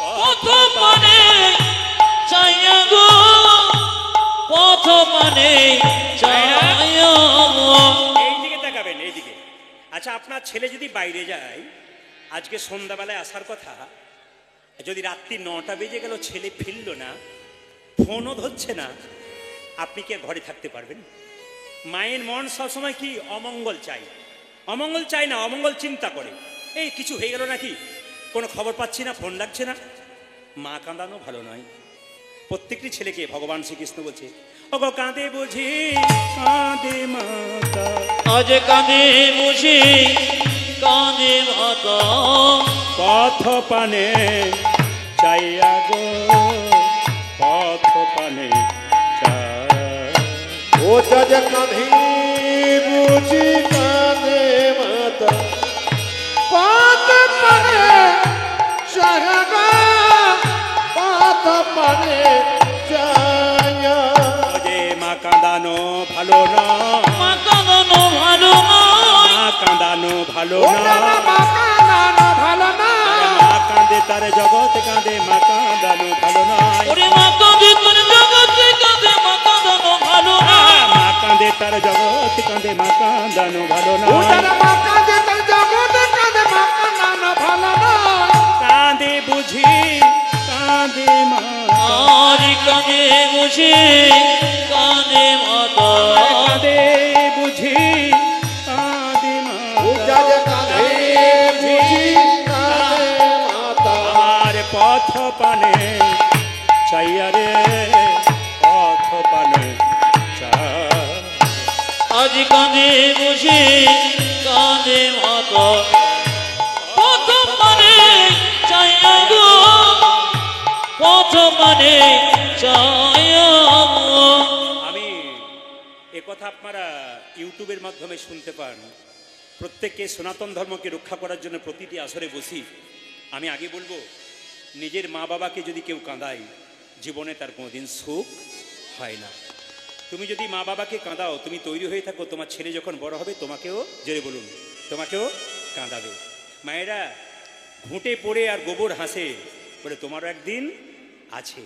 পথ পানে চাইয়া গো, পথ পানে চাইয়া গো। এই দিকে তাকাবেন, এই দিকে। আচ্ছা, আপনার ছেলে যদি বাইরে যায়, আজকে সন্ধ্যাবেলায় আসার কথা, যদি রাত্রি 9টা বেজে গেল, ছেলে ফিরল না, ফোনও ধরছে না, আপনি কি আর ঘরে থাকতে পারবেন? মায়ের মন সবসময় কি অমঙ্গল চাই, অমঙ্গল চাই না, অমঙ্গল চিন্তা করে। এই কিছু হয়ে গেল নাকি, কোনো খবর পাচ্ছি না, ফোন লাগছে না। মা কাঁদানো ভালো নয়। প্রত্যেকটি ছেলেকে ভগবান শ্রীকৃষ্ণ বলছে, ওগো কাঁদে বুঝি কাঁদে মাতা, আজ কাঁদে বুঝি কাঁদে মাতা, পথ পানে চাইয়া গো, পথ পানে চাই। ও যাজ কাঁধি বুঝি কাঁদে মাতা, পথ পানে চাহা, পথ পানে চায়া। ওরে মা কাঁদানো ভালো না, মা কাঁদানো ভালো নয়, মা কাঁদানো ভালো ও না। না মা কাঁদানো ভালো না। মা কাঁদে তার জগৎ কাঁদে, মা কাঁদানো ভালো নয়। ওরে মা কাঁদে তোর জগতে কাঁদে, মা কাঁদানো ভালো নয়। মা কাঁদে তার জগৎ কাঁদে, মা কাঁদানো ভালো ও নয়। না মা কাঁদে তার জগতে কাঁদে, মা কাঁদানো ভালো নয়। কাঁদে বুঝি কাঁদে মা, আর কাঁদে বুঝি কাঁদে মাতা, কাঁদে বুঝি কাঁদে মা। ও যাজ কাঁধি বুঝি কাঁদে মাতা। পথ পানে চাইয়া রে, পথ পানে চাই। আজ কাঁদে বসে কাঁদে মাতা, পথ মানে চাইয়া গো, পথ মানে চাইয়া। আমি একথা আপনারা ইউটিউবের মাধ্যমে শুনতে পান। প্রত্যেককে সনাতন ধর্মকে রক্ষা করার জন্য প্রতিটি আসরে বসি। আমি আগে বলবো, নিজের মা বাবাকে যদি কেউ কাঁদায়, জীবনে তার কোনোদিন সুখ হয় না। তুমি যদি মা বাবাকে কাঁদাও, তুমি তৈরি হয়ে থাকো, তোমার ছেলে যখন বড় হবে তোমাকেও, জোরে বলুন, তোমাকেও কাঁদাবে। মায়েরা ঘুঁটে পড়ে আর গোবর হাসে বলে তোমারও একদিন আছে।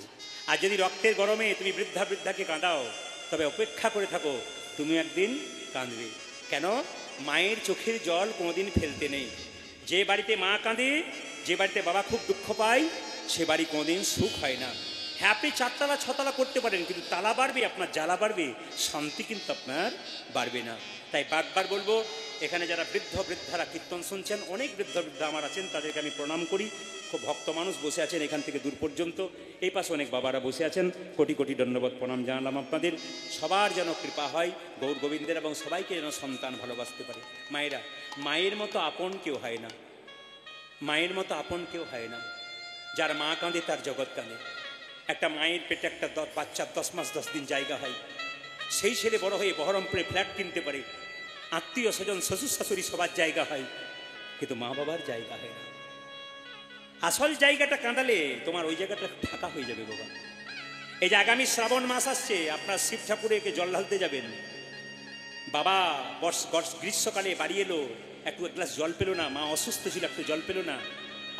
আর যদি রক্তের গরমে তুমি বৃদ্ধাকে কাঁদাও, তবে অপেক্ষা করে থাকো, তুমি একদিন কাঁদবে। কেন? মায়ের চোখের জল কোনোদিন ফেলতে নেই। যে বাড়িতে মা কাঁদে, যে বাড়িতে বাবা খুব দুঃখ পায়, সে বাড়ি কোনোদিন সুখ হয় না। হ্যাঁ, আপনি 4 তালা 6 তালা করতে পারেন, কিন্তু তালা বাড়বে, আপনার জ্বালা বাড়বে, শান্তি কিন্তু আপনার বাড়বে না। তাই বারবার বলবো, এখানে যারা বৃদ্ধারা কীর্তন শুনছেন, অনেক বৃদ্ধা আমার আছেন, তাদেরকে আমি প্রণাম করি। খুব ভক্ত মানুষ বসে আছেন এখান থেকে দূর পর্যন্ত, এই পাশে অনেক বাবারা বসে আছেন, কোটি কোটি ধন্যবাদ প্রণাম জানালাম আপনাদের। সবার যেন কৃপা হয় গৌর গোবিন্দের, এবং সবাইকে যেন সন্তান ভালোবাসতে পারে। মায়েরা, মায়ের মতো আপন কেউ হয় না, মায়ের মতো আপন কেউ হয় না। যার মা কাঁদে তার জগৎ কাঁদে। একটা মায়ের পেটে একটা বাচ্চার 10 মাস 10 দিন জায়গা হয়, সেই ছেলে বড় হয়ে বহরমপুরে ফ্ল্যাট কিনতে পারে, আত্মীয় স্বজন শ্বশুর শাশুড়ি সবার জায়গা হয়, কিন্তু মা বাবার জায়গা হয় না। আসল জায়গাটা কাঁদালে তোমার ওই জায়গাটা ফাঁকা হয়ে যাবে বাবা। এই যে আগামী শ্রাবণ মাস আসছে, আপনার শিব ঠাকুরকে জল ঢালতে যাবেন। বাবা গ্রীষ্মকালে বাড়ি এলো, একটু এক গ্লাস জল পেলো না, মা অসুস্থ ছিল, একটু জল পেলো না,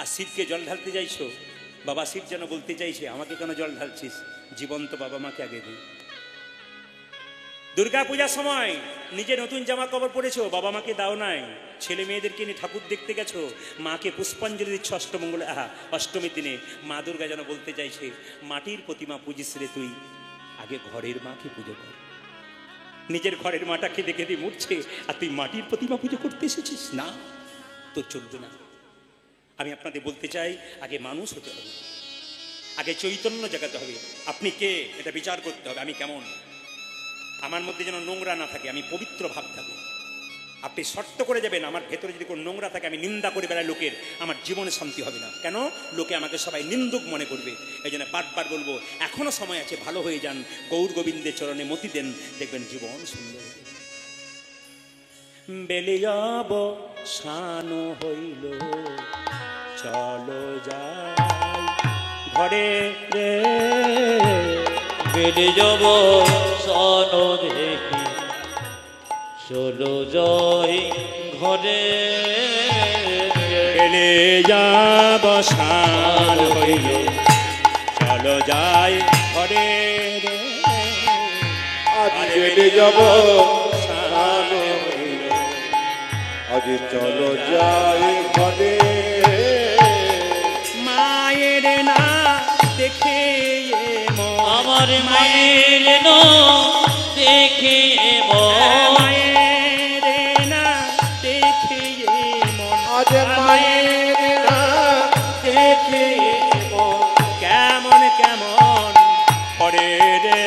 আর শিবকে জল ঢালতে যাইছো। বাবা শিব যেন বলতে চাইছে, আমাকে কেন জল ঢালছিস, জীবন্ত বাবা মাকে আগে দিই। দুর্গা পূজার সময় নিজে নতুন জামা কাপড় পরেছো, বাবা মাকে দাও নাই, ছেলে মেয়েদেরকে নিয়ে ঠাকুর দেখতে গেছো, মাকে পুষ্পাঞ্জলি দিচ্ছ অষ্টমীর দিনে। মা দুর্গা যেন বলতে চাইছে, মাটির প্রতিমা পুজিস রে তুই, আগে ঘরের মাকে পুজো কর। নিজের ঘরের মাটাকে দেখে দিয়ে মরছে, আর তুই মাটির প্রতিমা পুজো করতে এসেছিস, না, তোর চলবে না। আমি আপনাদের বলতে চাই, আগে মানুষ হতে হবে, আগে চৈতন্য জাগাতে হবে। আপনি কে এটা বিচার করতে হবে, আমি কেমন, আমার মধ্যে যেন নোংরা না থাকে, আমি পবিত্র ভাব থাকি। আপনি শর্ত করে যাবেন, আমার ভেতরে যদি কোনো নোংরা থাকে, আমি নিন্দা করে বেড়াই লোকের, আমার জীবনে শান্তি হবে না। কেন? লোকে আমাকে সবাই নিন্দুক মনে করবে। এই জন্য বারবার বলবো, এখনো সময় আছে, ভালো হয়ে যান, গৌর গোবিন্দের চরণে মতি দেন, দেখবেন জীবন সুন্দর হবে। বেলিয়াব শানো হইল, চলো যাই ঘরে রে, বেড়ে যাব সন দেখি, চলো যাই ঘরে। বেলে যাব শান হইল, চলো যাই ঘরে রে। আজ বেলে যাব শান হইল, আজ চলো যাই ঘরে। মায়ের না দেখে আমার মায়ের না দেখে মায়ের না দেখে আজ মায়ের না দেখে কেমন কেমন করে রে,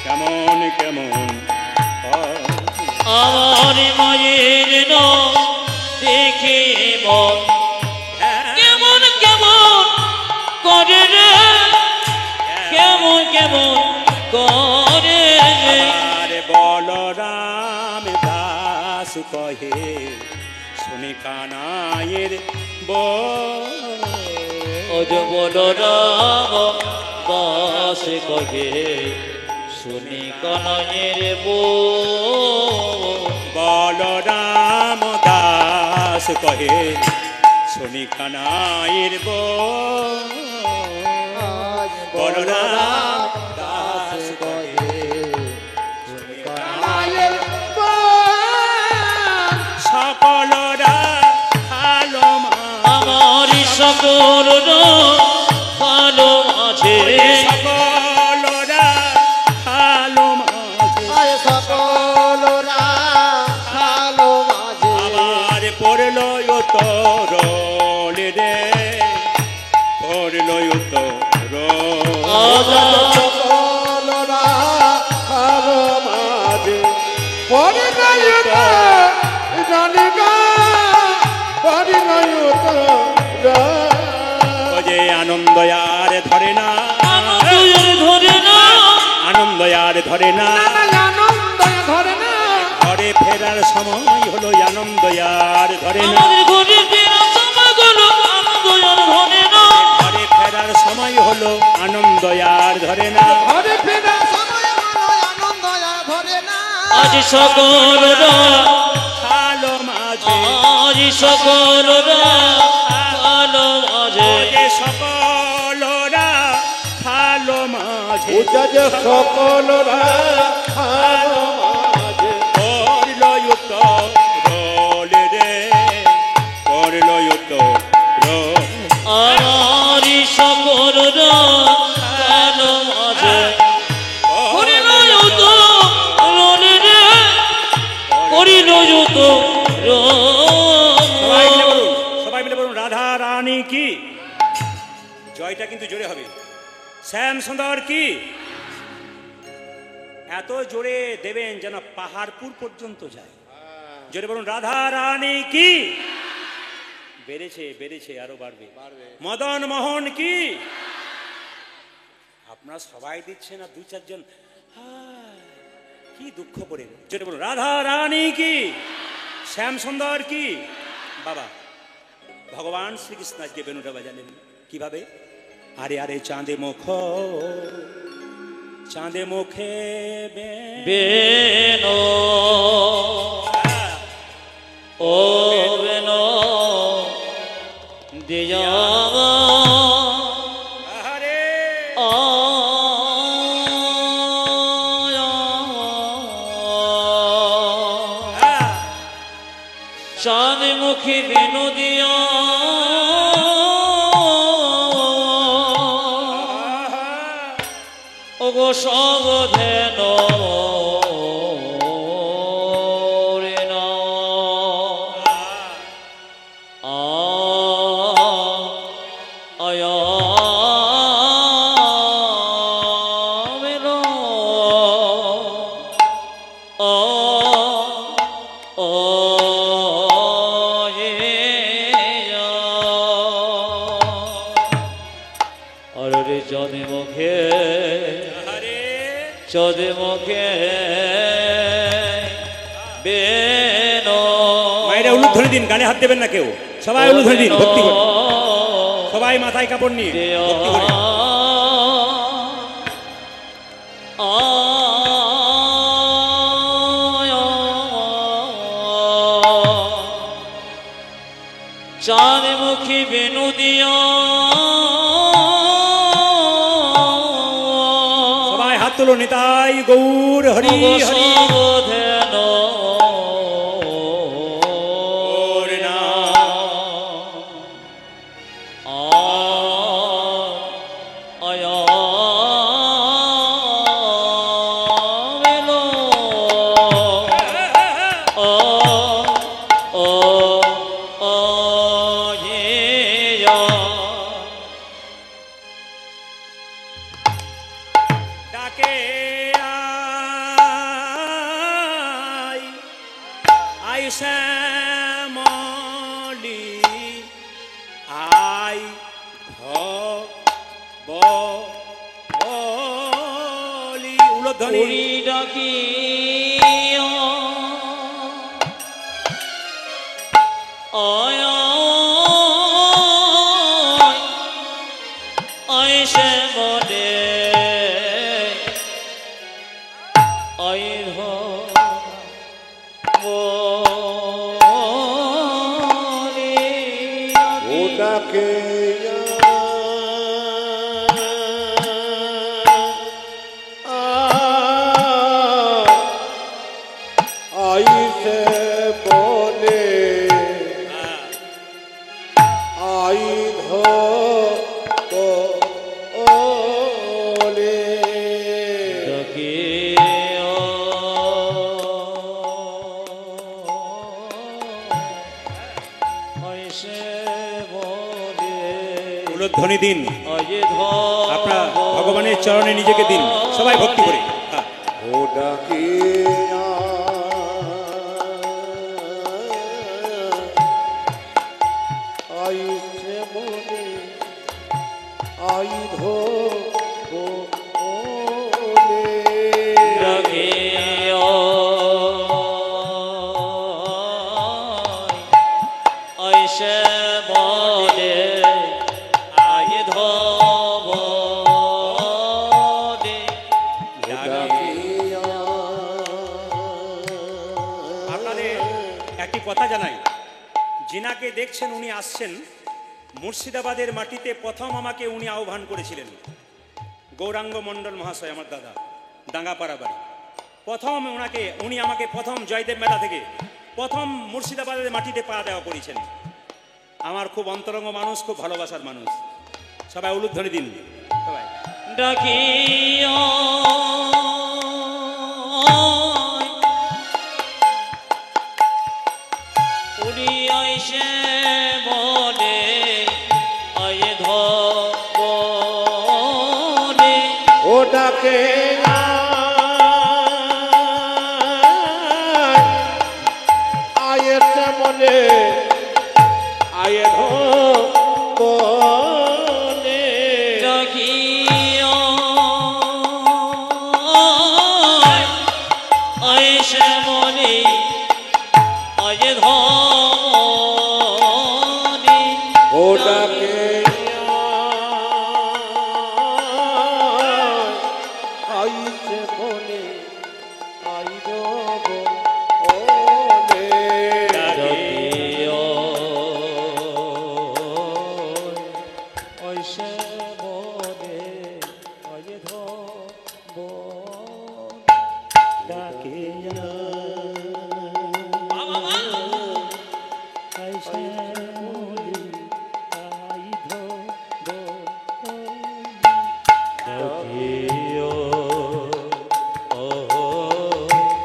কেমন কেমন আমার মায়ের না দেখে কেমন কেমন করে রে, কেমন কেমন করে রে। আর বলরাম দাস কহে, শুনে কানাইয়ের ওজ বলরাম দাস কহে, শুনি কানাইয়ের বলরাম দাস কহে, শুনি কানাইয়ের বলরাম দাস কহে, সকলরা ভালো আমার সকল ভালো আছে, সকলরা ভালো মাঝে, সকলরা ভালো মাঝে আবার পড়ল তরল রে, পড়ল ধরে না, আনন্দ ধরে না, ঘরে ফেরার সময় হলো আনন্দ আর ধরে না, আমাদের ঘরে ফেরার সময় হলো আনন্দ আর ধরে না, ঘরে ফেরার সময় হলো আনন্দ আর ধরে না, ঘরে ফেরার সময় হলো আনন্দ আর ধরে না। আজ সকলরা খালো মাঝে, আজ সকলরা ভালো মাঝে, যে সকলরা খালো মাঝে, পূজা যে সকলরা ভালো মাঝে, করল যুক্ত রোল রে, করল যুক্ত রোল, আমার সকলরা ভালো মাঝে, করিল যত রোলে রে, করিল যত সবাই মিলে বলুন, সবাই মিলে বলুন, রাধা রানী কি। জয়টা কিন্তু জোরে হবে। শ্যাম সুন্দর কি। এত জোরে দেবেন যেন পাহাড়পুর পর্যন্ত যায়। জোরে বলুন, রাধা রানী কি। বেড়েছে বেড়েছে, আরো বাড়বে। মদন মোহন কি। আপনারা সবাই দিচ্ছেন আর দু চারজন কি দুঃখ করে। জোরে বলুন, রাধা রানী কি। শ্যাম সুন্দর কি। বাবা ভগবান শ্রীকৃষ্ণ আজকে বেনুটা বাজালেন কিভাবে। আরে আরে চাঁদে মুখ, চাঁদে মুখে বেনো ও বেনো দিয়া আরে চাঁদ মুখী বেনু দিয়া ওগো সবধেন রে না আয়া মেলো আরে জানে মুখে চোদে মুখে বেনো মায়েরা উলুধ্বনি দিন, গানে হাত দেবেন না কেউ, সবাই উলুধ্বনি দিন ভক্তি করে, সবাই মাথায় কাপড় নিয়ে ভক্তি করে। চাঁদ মুখী বেনু দিয়া সবাই হাত তুলো, নিতাই গৌর হরি হরি। সবধেন রে না। আয়া মেলো ডাকে আই শ্যামলি আই ভলি। উলধ্বনি উড়ি ডাকি আয়া আইসে বলে আই ওটাকে আইসে বলে আই ধলে ডাকি আইসে বলে উলধ্বনি দিন, আজ আপনার ভগবানের চরণে নিজেকে দিন, সবাই ভক্তি করে। হ্যাঁ। ওটাকে আইসে বলে আই ধলে ঐশে বলে আয় ধবনে আপনাদের একটি কথা জানাই, যিনাকে দেখছেন উনি আসছেন মুর্শিদাবাদের মাটিতে। প্রথম আমাকে উনি আহ্বান করেছিলেন, গৌরাঙ্গ মণ্ডল মহাশয়, আমার দাদা, ডাঙ্গাপাড়া বাড়ি। উনি আমাকে প্রথম জয়দেব মেলা থেকে প্রথম মুর্শিদাবাদের মাটিতে পা দেওয়া করেছেন। আমার খুব অন্তরঙ্গ মানুষ, খুব ভালোবাসার মানুষ। সবাই উলুধ্বনি দিন সবাই। ডাকিয়া উনি আইসে বলে আয় ধবনে ওটাকে আয়ের মনে আয়ে ধবনে ডাকিয়া আইসে বলে আয় ধবনে ওটাকে আইছে মনে আই দেব ওলে ডাকিয়া ঐশে বলে আয় ধবনে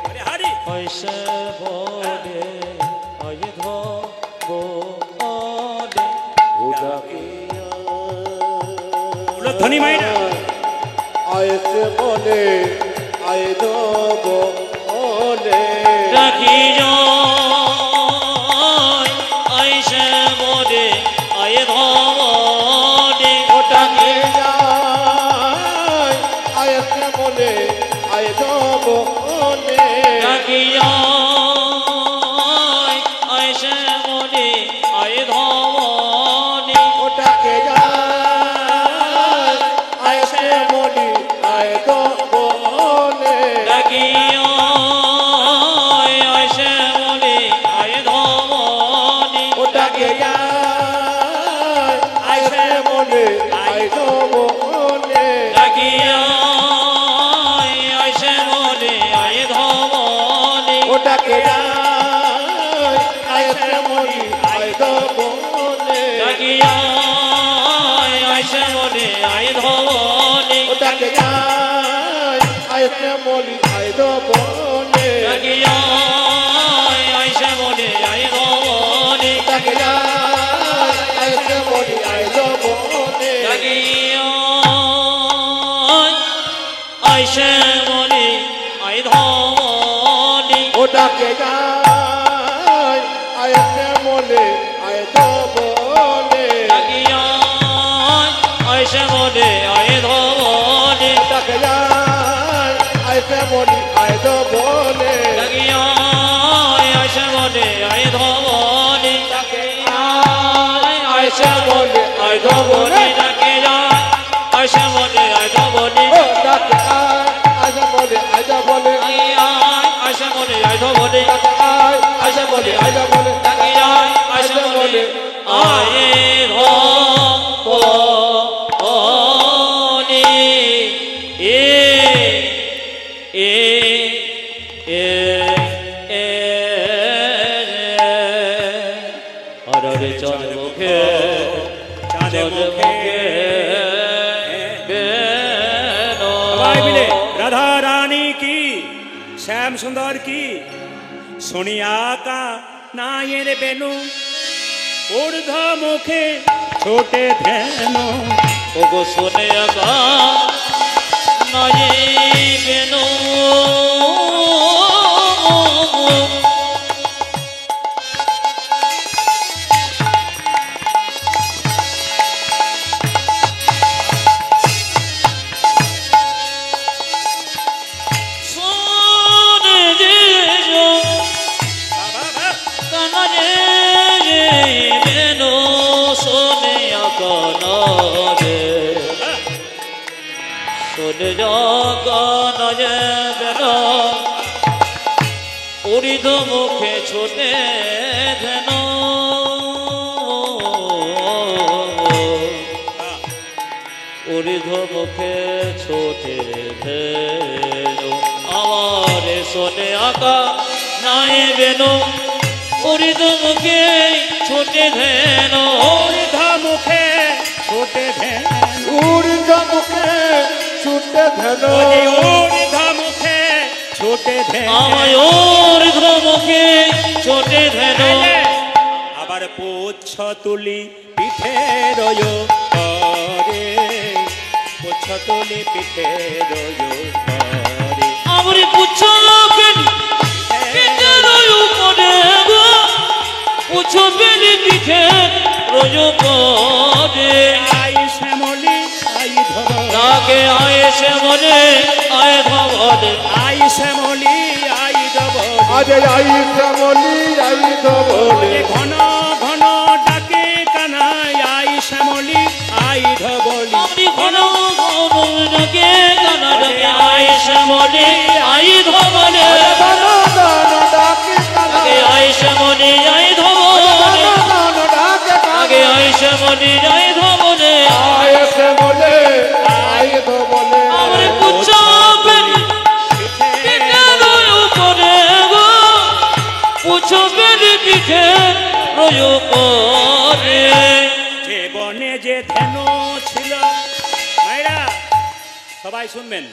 আরে হারি ঐশে বলে আয় ধবনে ওটাকে উলুধ্বনি মাইনা। আইছে মনে আই দেব ওলে ডাকিয়া আইসে বলে আয় ধবনে ওটাকে আইছে মনে আই দেব ওলে ডাকিয়া আইসে বলে আয় ধবনে ওটাকে আইছে মনে আই দেব ওলে ডাকিয়া আইসে বলে আয় ধবনে ওটাকে আইছে মনে আই দেব ওলে ডাকিয়া আইসে বলে আয় ধবনে ওটাকে আইছে মনে আই দেব ওলে ডাকিয়া আইসে বলে আয় ধবনে ওটাকে আইছে মনে আই দেব ওলে ডাকিয়া আইসে বলে আয় ধবনে ওটাকে আইছে মনে আই দেব ওলে ডাকিয়া আইসে বলে আয় ধবনে ওটাকে আইছে মনে আই দেব ওলে ডাকিয়া আইসে বলে আয় ধবনে ওটাকে আইছে মনে আই দেব ওলে ডাকিয়া আইসে বলে আয় ধবনে আইছে মনে আই দেব ওলে ডাকিয়া আইসে বলে আয় ধবনে ওটাকে আইছে মনে আই দেব ওলে আইসে বলে আয় ধবনে আইছে মনে আই দেব ওলে ডাকিয়া আইসে বলে আয় ধবনে হরে চল মুখে চাঁদে চল মুখে মুখে সবাই মিলে রাধা রানী কি, শ্যাম সুন্দর কি, সোনিয়া কা নায়ের বেনু, ঊর্ধ্ব মুখে ছোটে ধ্যান। ওগো শোনে আগা নয়ে বেনু সোনে যে কানা যে চলে যখন যেন উড়িদ মুখে ছোটে যেন উড়িদ মুখে ছোটে যেন আমার শোনে আকা নাই বেন উড়িদ মুখে ছোটে যেন ঊর্ধ্ব মুখে ছোটে ধ্যান ঊর্ধ্ব মুখে ছুটে ধেন ওরে ঊর্ধ্ব মুখে ছোটে ধ্যান আমায় ঊর্ধ্ব মুখে ছোটে যেন আবার পুচ্ছ তুলি পিঠে রয় করে পুচ্ছ তুলি পিঠে রয় করে আমার পুছো উপরে গো পুছো বেলি পিঠে রোজ করে আই শ্যামলি আই ধর তাকে আয়েসে মনে আয় ধবলে আই শ্যামলি আই ধব আজ আই শ্যামলি আই ধবলে ঘন ঘন ডাকে কানাই আই শ্যামলি আই ধবলি আমি ঘন ঘন ডাকে গানা ডাকে আয়েসে মনে আই ধবলে দান দান ডাকে কানা তাকে আয়েসে মনে আই ধবলে দান ডাকে আগে কানা আয়েসে মনে আই ধবলে আয় শ্যামলে আই ধবলে আমার পুছো বেলি পিঠে উপরে গো পুছো বেলি পিঠে রোজ করে যে বনে যে ধ্যান ছিল মায়েরা সবাই শুনবেন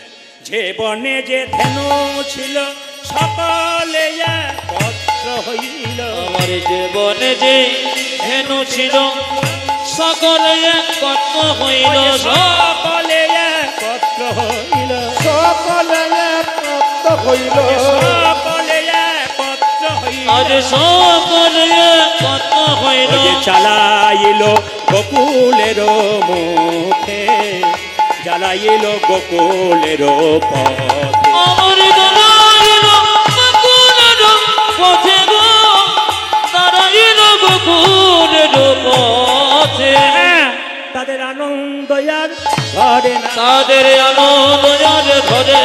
যে বনে যে ধ্যান ছিল সকলে পত্র হইল আমার জীবনে যে ধেনু ছিল সকলে কত হইল সকলে পত্র হইল সকলে প্রাপ্ত হইল সকলে পত্র হইল আজ সকলে কত হইল ওই যে চালাইল গোকুলের মুখে জ্বালাইল গোকুলের পথে আমার দাঁড়াইল বকুলের পথে গো দাঁড়াইল বকুলের পথে তাদের আনন্দ আর ধরে না তাদের আনন্দ আর ধরে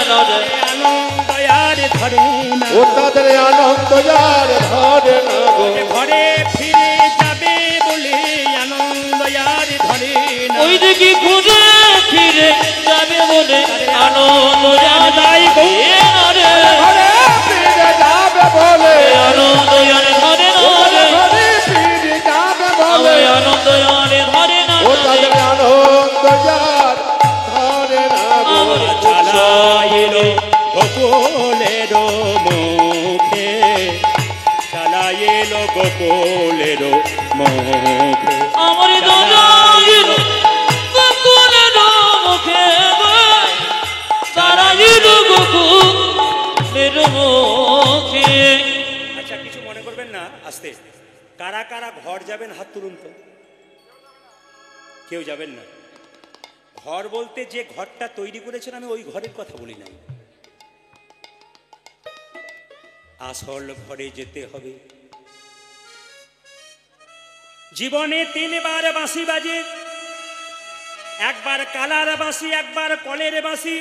না রে। আনন্দ আর ধরে না ও তাদের আনন্দ যার ধরে না গো ঘরে ফিরে যাবে বলে আনন্দ আর ধরে না ওই দিকে ঘুরে ফিরে যাবে বলে আনন্দ জানাই রে ঘরে ফিরে যাবে বলে আনন্দ জানে ধরে না রে ঘরে ফিরে যাবে বলে ওই আনন্দ জানে ধরে না ও তাদের আনন্দ যার ধরে না গো আমার চালাইল গোকুলের মুখে চালাইল গোকুলের মুখে আমার দাঁড়াইল বকুলের মুখে দাঁড়াইল বকুলের মুখে আচ্ছা কিছু মনে করবেন না আস্তে কারা কারা ঘর যাবেন হাত তুলুন তো কেউ যাবেন না ঘর বলতে যে ঘরটা তৈরি করেছেন আমি ওই ঘরের কথা বলি নাই আসল ঘরে যেতে হবে জীবনে তিনবার বাঁশি বাজে একবার কালার বাঁশি একবার কলের বাঁশি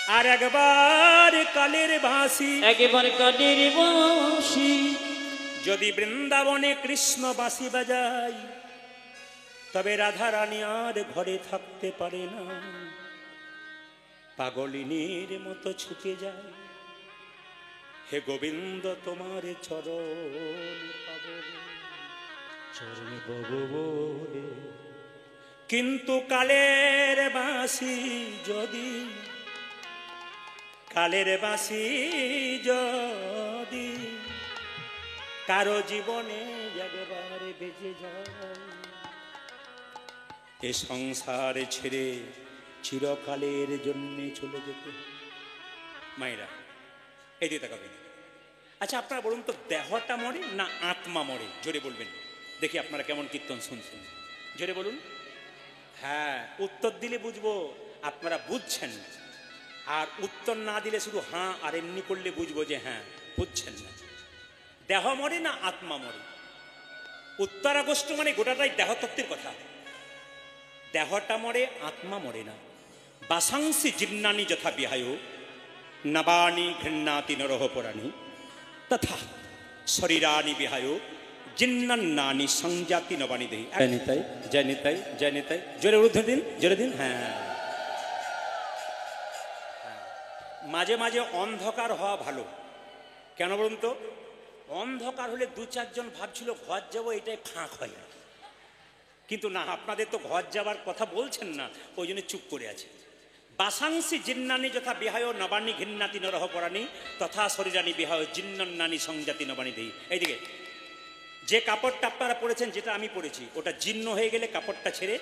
আর একবার কালের বাঁশি একেবারে কাদের বাঁশি যদি বৃন্দাবনে কৃষ্ণ বাঁশি বাজায় তবে রাধা রানী আর ঘরে থাকতে পারে না পাগলিনীর মতো ছুটে যায় হে গোবিন্দ তোমার চরণ পাব চরণ পাব বলে কিন্তু কালের বাঁশি যদি কারো জীবনে একবার বেজে যায় এ সংসার ছেড়ে চিরকালের জন্য চলে যেতে মায়েরা এই দিয়ে তাকাবেন আচ্ছা আপনারা বলুন তো দেহটা মরে না আত্মা মরে জোরে বলবেন দেখি আপনারা কেমন কীর্তন শুনছেন জোরে বলুন হ্যাঁ উত্তর দিলে বুঝবো আপনারা বুঝছেন আর উত্তর না দিলে শুধু হ্যাঁ আর এমনি করলে বুঝবো যে হ্যাঁ বুঝছেন না দেহ মরে না আত্মা মরে উত্তরাগোষ্ঠ মানে গোটাটাই দেহতত্ত্বের কথা দেহটা মরে আত্মা মরে না বাসাংসি জিন্নানি যথা বিহায় নবানি ঘৃণাতি নরহ পরাণী তথা শরীরানি বিহায় জিন্নান্নানি সংজাতি নবানি দেহি। জয় নিতাই, জয় নিতাই, জয় নিতাই। জোরে ঊর্ধ্ব দিন, জোরে দিন। হ্যাঁ, মাঝে মাঝে অন্ধকার হওয়া ভালো। কেন বলুন তো? অন্ধকার হলে দু চারজন ভাবছিল ঘর যাবো, এটাই ফাঁক হয় না। কিন্তু না, আপনাদের তো ঘর যাবার কথা বলছেন না, ওই জন্য চুপ করে আছে। বাসাংসি জিন্নানি যথা বিহায় নবানি ঘৃণাতি নরহ পরাণী তথা শরীরানি বিহায় জিন্নান্নানি সংজাতি নবানি দেহি। এইদিকে যে কাপড়টা আপনারা পরেছেন, যেটা আমি পরেছি, ওটা জীর্ণ হয়ে গেলে কাপড়টা ছেড়ে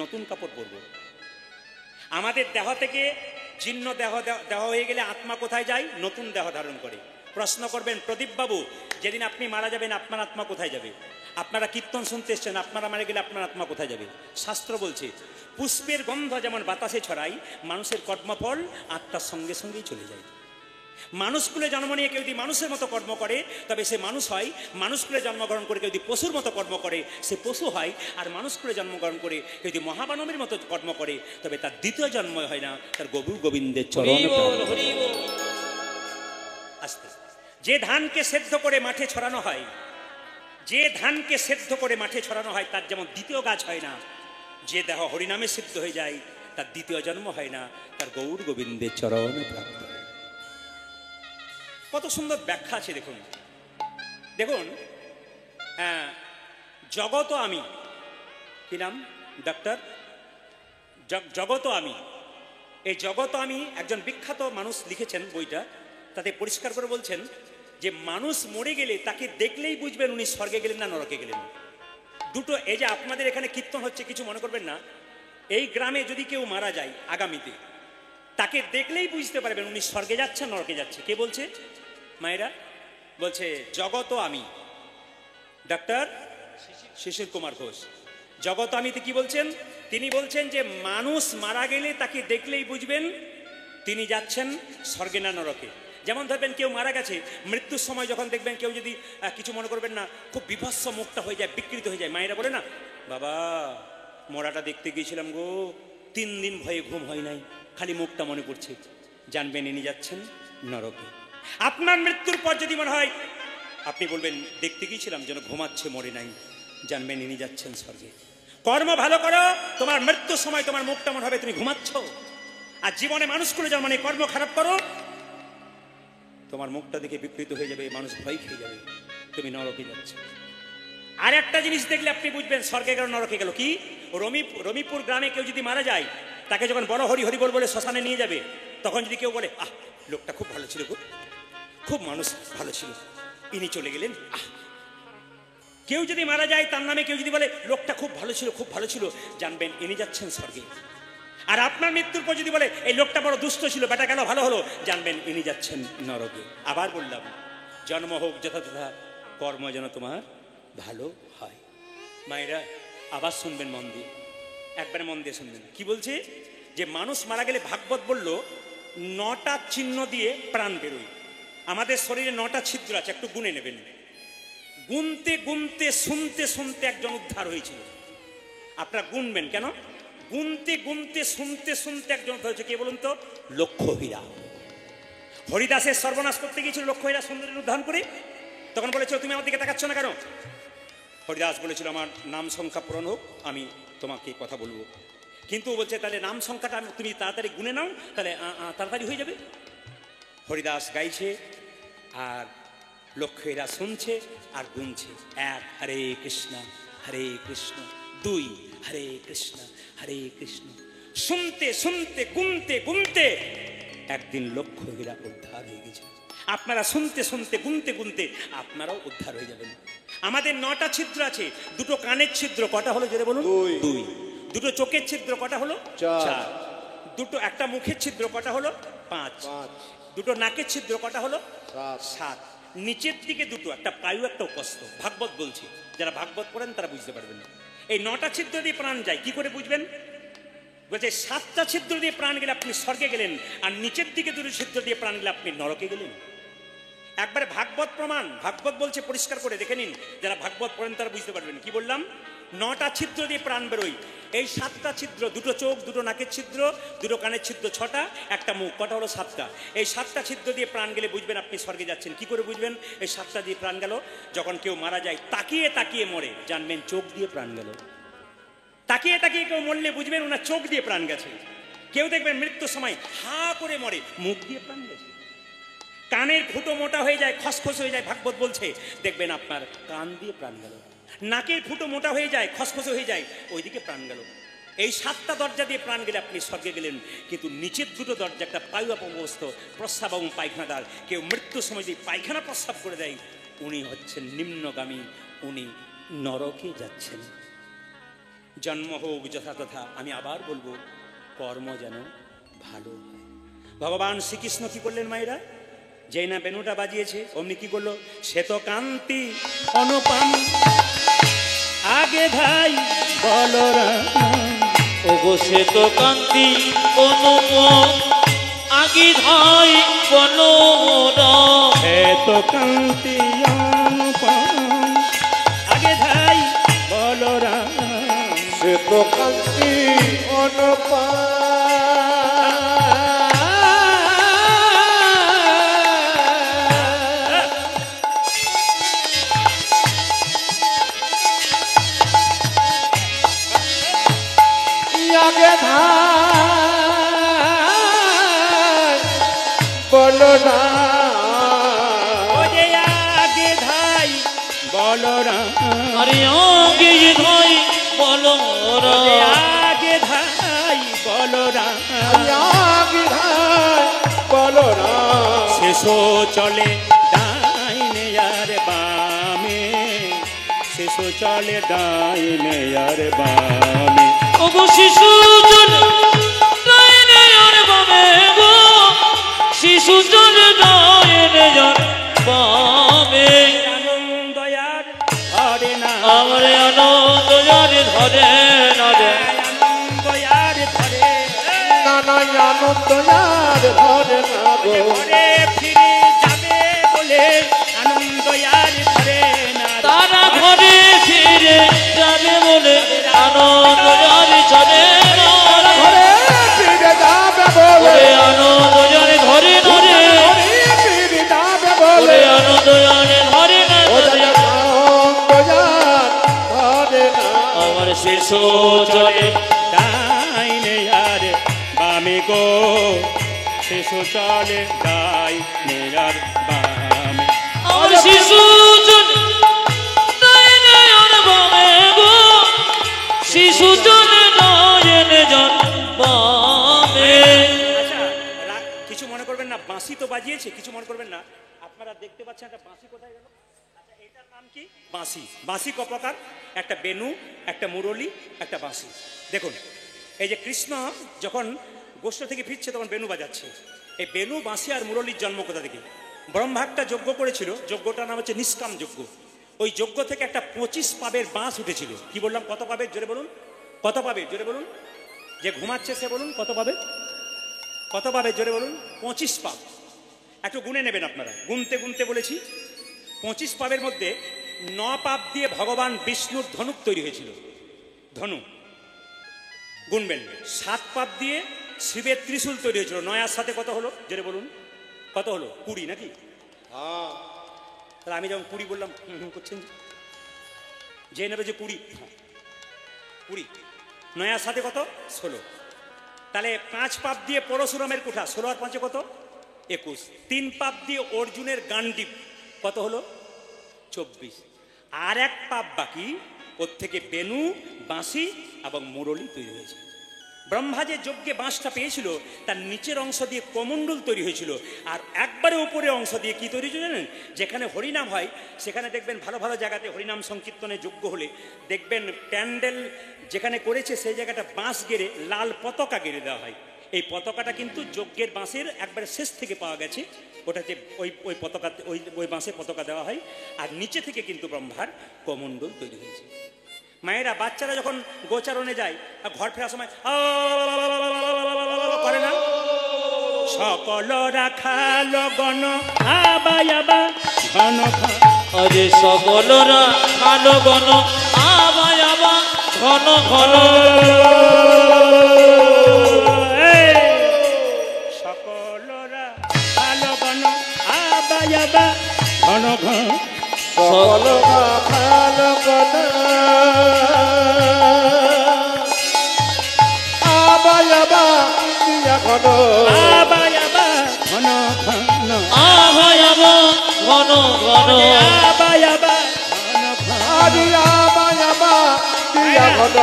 নতুন কাপড় পরব। আমাদের দেহ থেকে জীর্ণ দেহ হয়ে গেলে আত্মা কোথায় যায়? নতুন দেহ ধারণ করে। প্রশ্ন করবেন, প্রদীপ বাবু যেদিন আপনি মারা যাবেন আপনার আত্মা কোথায় যাবে? আপনারা কীর্তন শুনতে এসছেন, আপনারা মারা গেলে আপনার আত্মা কোথায় যাবে? শাস্ত্র বলছে পুষ্পের গন্ধ যেমন বাতাসে ছড়ায়, মানুষের কর্মফল আত্মার সঙ্গে সঙ্গেই চলে যায়। মানুষকুলে জন্ম নিয়ে কেউ যদি মানুষের মতো কর্ম করে তবে সে মানুষ হয়। মানুষকুলে জন্মগ্রহণ করে কেউ যদি পশুর মতো কর্ম করে সে পশু হয়। আর মানুষকুলে জন্মগ্রহণ করে কেউ যদি মহামানবের মতো কর্ম করে তবে তার দ্বিতীয় জন্ম হয় না, তার গোবিন্দের চরণ। আস্তে যে ধানকে সেদ্ধ করে মাঠে ছড়ানো হয়, যে ধানকে সেদ্ধ করে মাঠে ছড়ানো হয় তার যেমন দ্বিতীয় গাছ হয় না, যে দেহ হরিনামে সিদ্ধ হয়ে যায় তার দ্বিতীয় জন্ম হয় না, তার গৌর গোবিন্দের চরণ প্রাপ্ত। কত সুন্দর ব্যাখ্যা আছে দেখুন। দেখুন, জগত আমি, কি নাম? ডক্টর জগত আমি। এই জগত আমি একজন বিখ্যাত মানুষ লিখেছেন বইটা, তাতে পরিষ্কার করে বলছেন যে মানুষ মরে গেলে তাকে দেখলেই বুঝবেন উনি স্বর্গে গেলেন না নরকে গেলেন। দুটো, এই যে আপনাদের এখানে কীর্তন হচ্ছে, কিছু মনে করবেন না, এই গ্রামে যদি কেউ মারা যায় আগামীতে, তাকে দেখলেই বুঝতে পারবেন উনি স্বর্গে যাচ্ছে নরকে যাচ্ছে। কে বলছে? মায়েরা বলছে জগত আমি, ডক্টর শিশির কুমার ঘোষ। জগত আমিতে কি বলছেন? তিনি বলছেন যে মানুষ মারা গেলে তাকে দেখলেই বুঝবেন তিনি যাচ্ছেন স্বর্গে না নরকে। যেমন ধরবেন কেউ মারা গেছে, মৃত্যুর সময় যখন দেখবেন কেউ যদি কিছু মনে করবেন না, খুব বিভৎস মুখটা হয়ে যায়, বিকৃত হয়ে যায়, মায়েরা বলে না, বাবা মরাটা দেখতে গিয়েছিলাম গো, 3 দিন ভয়ে ঘুম হয় নাই, খালি মুখটা মনে পড়ছে, জানবেন ইনি যাচ্ছেন নরকে। আপনার মৃত্যুর পর যদি মনে হয়, আপনি বলবেন দেখতে গিয়েছিলাম যেন ঘুমাচ্ছে, মরে নাই, জানবেন ইনি যাচ্ছেন স্বর্গে। কর্ম ভালো করো, তোমার মৃত্যুর সময় তোমার মুখটা মনে হবে তুমি ঘুমাচ্ছ। আর জীবনে মানুষগুলো যেমন এই কর্ম খারাপ করো, তোমার মুখটা দেখে বিকৃত হয়ে যাবে, মানুষ ভয় খেয়ে যাবে, তুমি নরকে যাচ্ছ। আর একটা জিনিস দেখলে আপনি বুঝবেন স্বর্গে গেল নরকে গেল। কি? রমিপুর গ্রামে কেউ যদি মারা যায়, তাকে যখন বড় হরি হরি বল বলে শ্মশানে নিয়ে যাবে, তখন যদি কেউ বলে আহ লোকটা খুব ভালো ছিল, খুব মানুষ ভালো ছিল, ইনি চলে গেলেন, আহ। কেউ যদি মারা যায় তার নামে কেউ যদি বলে লোকটা খুব ভালো ছিল, খুব ভালো ছিল, জানবেন ইনি যাচ্ছেন স্বর্গে। আর আপনার মৃত্যুর পর যদি বলে এই লোকটা বড় দুষ্ট ছিল, বেটা গেল ভালো হলো, জানবেন ইনি যাচ্ছেন নরকে। আবার বললাম, জন্ম হোক যথা তথা, কর্ম যেন তোমার ভালো হয়। মায়েরা আবার শুনবেন মন দিয়ে, একবারে মন দিয়ে শুনবেন। কি বলছে? যে মানুষ মারা গেলে ভাগবত বলল 9টা চিহ্ন দিয়ে প্রাণ বেরোয়। আমাদের শরীরে 9টা ছিদ্র আছে, একটু গুনে নেবেন। গুনতে গুনতে শুনতে শুনতে একজন উদ্ধার হয়েছিল। আপনারা গুনবেন কেন? গুনতে গুনতে শুনতে শুনতে একজন হয়েছে। কে বলুন তো? লক্ষ্যহীরা। হরিদাসের সর্বনাশ করতে গিয়েছিল লক্ষ্যহীরা সুন্দরীর উদ্ধার করে। তখন বলেছিল তুমি আমার দিকে তাকাচ্ছ না কেন? হরিদাস বলেছিল আমার নাম সংখ্যা পূরণ হোক, আমি তোমাকে কথা বলবো। কিন্তু বলছে তাহলে নাম সংখ্যাটা তুমি তাড়াতাড়ি গুনে নাও, তাহলে তাড়াতাড়ি হয়ে যাবে। হরিদাস গাইছে আর লক্ষ্যীরা শুনছে আর গুনছে। 1 হরে কৃষ্ণ হরে কৃষ্ণ, 2 হরে কৃষ্ণ হরে কৃষ্ণ। শুনতে শুনতে গুনতে গুনতে একদিন লক্ষ্যীরা উদ্ধার হয়ে গেছে। আপনারা শুনতে শুনতে গুনতে গুনতে আপনারাও উদ্ধার হয়ে যাবেন। আমাদের 9টা ছিদ্র আছে। 2টো কানের ছিদ্র কটা হলো জোরে বলুন? 2। 2টো চোখের ছিদ্র কটা হলো? 4। 2টো একটা মুখের ছিদ্র কটা হলো? 5। 2টো নাকের ছিদ্র কটা হলো? 7। নিচের দিকে 2টো, একটা পায়ু একটা উপস্থ। ভাগবত বলছি, যারা ভাগবত পড়েন তারা বুঝতে পারবেন। এই 9টা ছিদ্র দিয়ে প্রাণ যায়, কি করে বুঝবেন? বলছে 7টা ছিদ্র দিয়ে প্রাণ গেলে আপনি স্বর্গে গেলেন, আর নিচের দিকে 2টো ছিদ্র দিয়ে প্রাণ গেলে আপনি নরকে গেলেন। একবারে ভাগবত প্রমাণ। ভাগবত বলছে পরিষ্কার করে দেখে নিন, যারা ভাগবত পড়েন তারা বুঝতে পারবেন। কি বললাম? 9টা ছিদ্র দিয়ে প্রাণ বেরোয়। এই 7টা ছিদ্র, 2টো চোখ, 2টো নাকের ছিদ্র, 2টো কানের ছিদ্র 6টা, একটা মুখ, কটা হলো 7টা। এই 7টা ছিদ্র দিয়ে প্রাণ গেলে বুঝবেন আপনি স্বর্গে যাচ্ছেন। কি করে বুঝবেন এই 7টা দিয়ে প্রাণ গেল? যখন কেউ মারা যায় তাকিয়ে তাকিয়ে মরে, জানবেন চোখ দিয়ে প্রাণ গেল। তাকিয়ে তাকিয়ে কেউ মরলে বুঝবেন ওনার চোখ দিয়ে প্রাণ গেছে। কেউ দেখবেন মৃত্যুর সময় হা করে মরে, মুখ দিয়ে প্রাণ গেছে। কানের ফুটো মোটা হয়ে যায়, খসখস হয়ে যায়, ভাগবত বলছে, দেখবেন আপনার কান দিয়ে প্রাণ গেল। নাকের ফুটো মোটা হয়ে যায়, খসখস হয়ে যায়, ওইদিকে প্রাণ গেল। এই 7টা দরজা দিয়ে প্রাণ গেলে আপনি স্বর্গে গেলেন। কিন্তু নিচের 2টো দরজা, একটা পায়ু অপবস্ত, প্রস্রাব এবং পায়খানাদার, কেউ মৃত্যুর সময় যদি পায়খানা প্রস্রাব করে দেয় উনি হচ্ছেন নিম্নগামী, উনি নরকে যাচ্ছেন। জন্ম হোক যথাতথা, আমি আবার বলবো কর্ম যেন ভালো হয়। ভগবান শ্রীকৃষ্ণ কি করলেন মায়েরা? যেই না বেনুটা বাজিয়েছে অমনি কি করলো? শ্বেত কান্তি অনুপম আগে ভাই বলরাম, ওগো শ্বেত কান্তি অনুপম আগে ধাই বলরাম। শ্বেত কান্তি অনুপম আগে ভাই বলরাম, শ্বেত কান্তি অনুপম আগে ধাই বলরাম, ও যে আগে ধাই বলরাম, আরে আগে ধাই বলরাম, আগে ধাই বলরাম, আগে ধাই বলরাম। শেষ চলে ডাইনে আর বামে, শেষ চলে ডাইনে আর বামে, ওগো শিশু চলে ডাইনে আর বামে গো, শিশু চলে ডাইনে আর বামে। আনন্দ আর ধরে না, আমার আনন্দ জানে ধরে না রে, আনন্দ আর ধরে নানাই আনন্দ আর ধরে না গো, ঘরে ফিরে যাবে বলে আনন্দ আর ধরে না। তারা ঘরে ফিরে যাবে বলে আনন্দ জানে চলে না রে, ঘরে ফিরে যাবে বলে, ওরে আনন্দ জানে ধরে না রে, ঘরে ফিরে যাবে ওরে বলে, আনন্দ জানে ধরে না ও রে। আনন্দ আর ধরে না। আমার শিশু চলে ডাইনে আর বামে গো, শেষ চলে ডাইনে আর বামে, আমার শিশু চলে ডাইনে আর বামে গো, শিশু চলে ডাইনে আর বামে। আচ্ছা কিছু মনে করবেন না, বাঁশি তো বাজিয়েছে, কিছু মনে করবেন না। আপনারা দেখতে পাচ্ছেন একটা বাঁশি কোথায় গেল? আচ্ছা এটার নাম কি? বাঁশি। বাঁশি ক প্রকার? একটা বেনু, একটা মুরলি, একটা বাঁশি। দেখুন এই যে কৃষ্ণ যখন গোষ্ঠ থেকে ফিরছে তখন বেনু বাজাচ্ছে। এই বেনু, বাঁশি আর মুরলির জন্ম কোথা থেকে? ব্রহ্মা একটা যজ্ঞ করেছিল, যজ্ঞটার নাম হচ্ছে নিষ্কাম যজ্ঞ। ওই যজ্ঞ থেকে একটা 25 পাবের বাঁশ উঠেছিল। কি বললাম? কত পাবের? জোরে বলুন। কত পাবের? জোরে বলুন। যে ঘুমাচ্ছে সে বলুন কত পাবে? কত পাবে? জোরে বলুন। 25 পাব। একটু গুনে নেবেন আপনারা, গুনতে গুনতে বলেছি। 25 পাবের মধ্যে 9 পাব দিয়ে ভগবান বিষ্ণুর ধনুক তৈরি হয়েছিল। ধনু গুনবেন। 7 পাব দিয়ে শিবের ত্রিশূল তৈরি হয়েছিল। 9 আর 7 কত হলো? জোরে বলুন। কত হলো? 20 নাকি? তাহলে আমি যখন 20 বললাম করছেন যে নেবে যে 20 20, 9 আর 7 কত? 16। তাহলে 5 পাপ দিয়ে পরশুরামের কুঠা, 16 আর 5 কত? 21। 3 পাপ দিয়ে অর্জুনের গান্ডিব, কত হলো? 24। আর 1 পাপ বাকি, ওর থেকে বেনু, বাঁশি এবং মুরলি তৈরি হয়েছে। ব্রহ্মা যে যজ্ঞে বাঁশটা পেয়েছিল তার নিচের অংশ দিয়ে কমণ্ডল তৈরি হয়েছিল, আর একবারে উপরের অংশ দিয়ে কি তৈরি হয়েছিল জানেন? যেখানে হরিনাম হয় সেখানে দেখবেন ভালো ভালো জায়গাতে হরিনাম সংকীর্তনে যজ্ঞ হলে দেখবেন প্যান্ডেল যেখানে করেছে সেই জায়গাটা বাঁশ গেড়ে লাল পতাকা গেড়ে দেওয়া হয়। এই পতাকাটা কিন্তু যজ্ঞের বাঁশের একবারে শেষ থেকে পাওয়া গেছে। ওটাতে ওই পতাকা, ওই বাঁশে পতাকা দেওয়া হয়, আর নিচে থেকে কিন্তু ব্রহ্মার কমণ্ডল তৈরি হয়েছে। মায়েরা বাচ্চারা যখন গোচারণে যায় ঘর ফেরার সময় করে না, সকল রাখাল গণ আবায়াবা ঘন ঘন, আরে সকলরা খালো গণ আবায়াবা ঘন ঘন সকলরা ভালো ঘন আবায়াবা ঘন ঘন সকল মাথাল কনা আবায়াবা দিয়া ঘন আবায়াবা ঘন ঘন আভায়াবা ঘন ঘন আবায়াবা ঘন ঘন আদি আবায়াবা দিয়া ঘন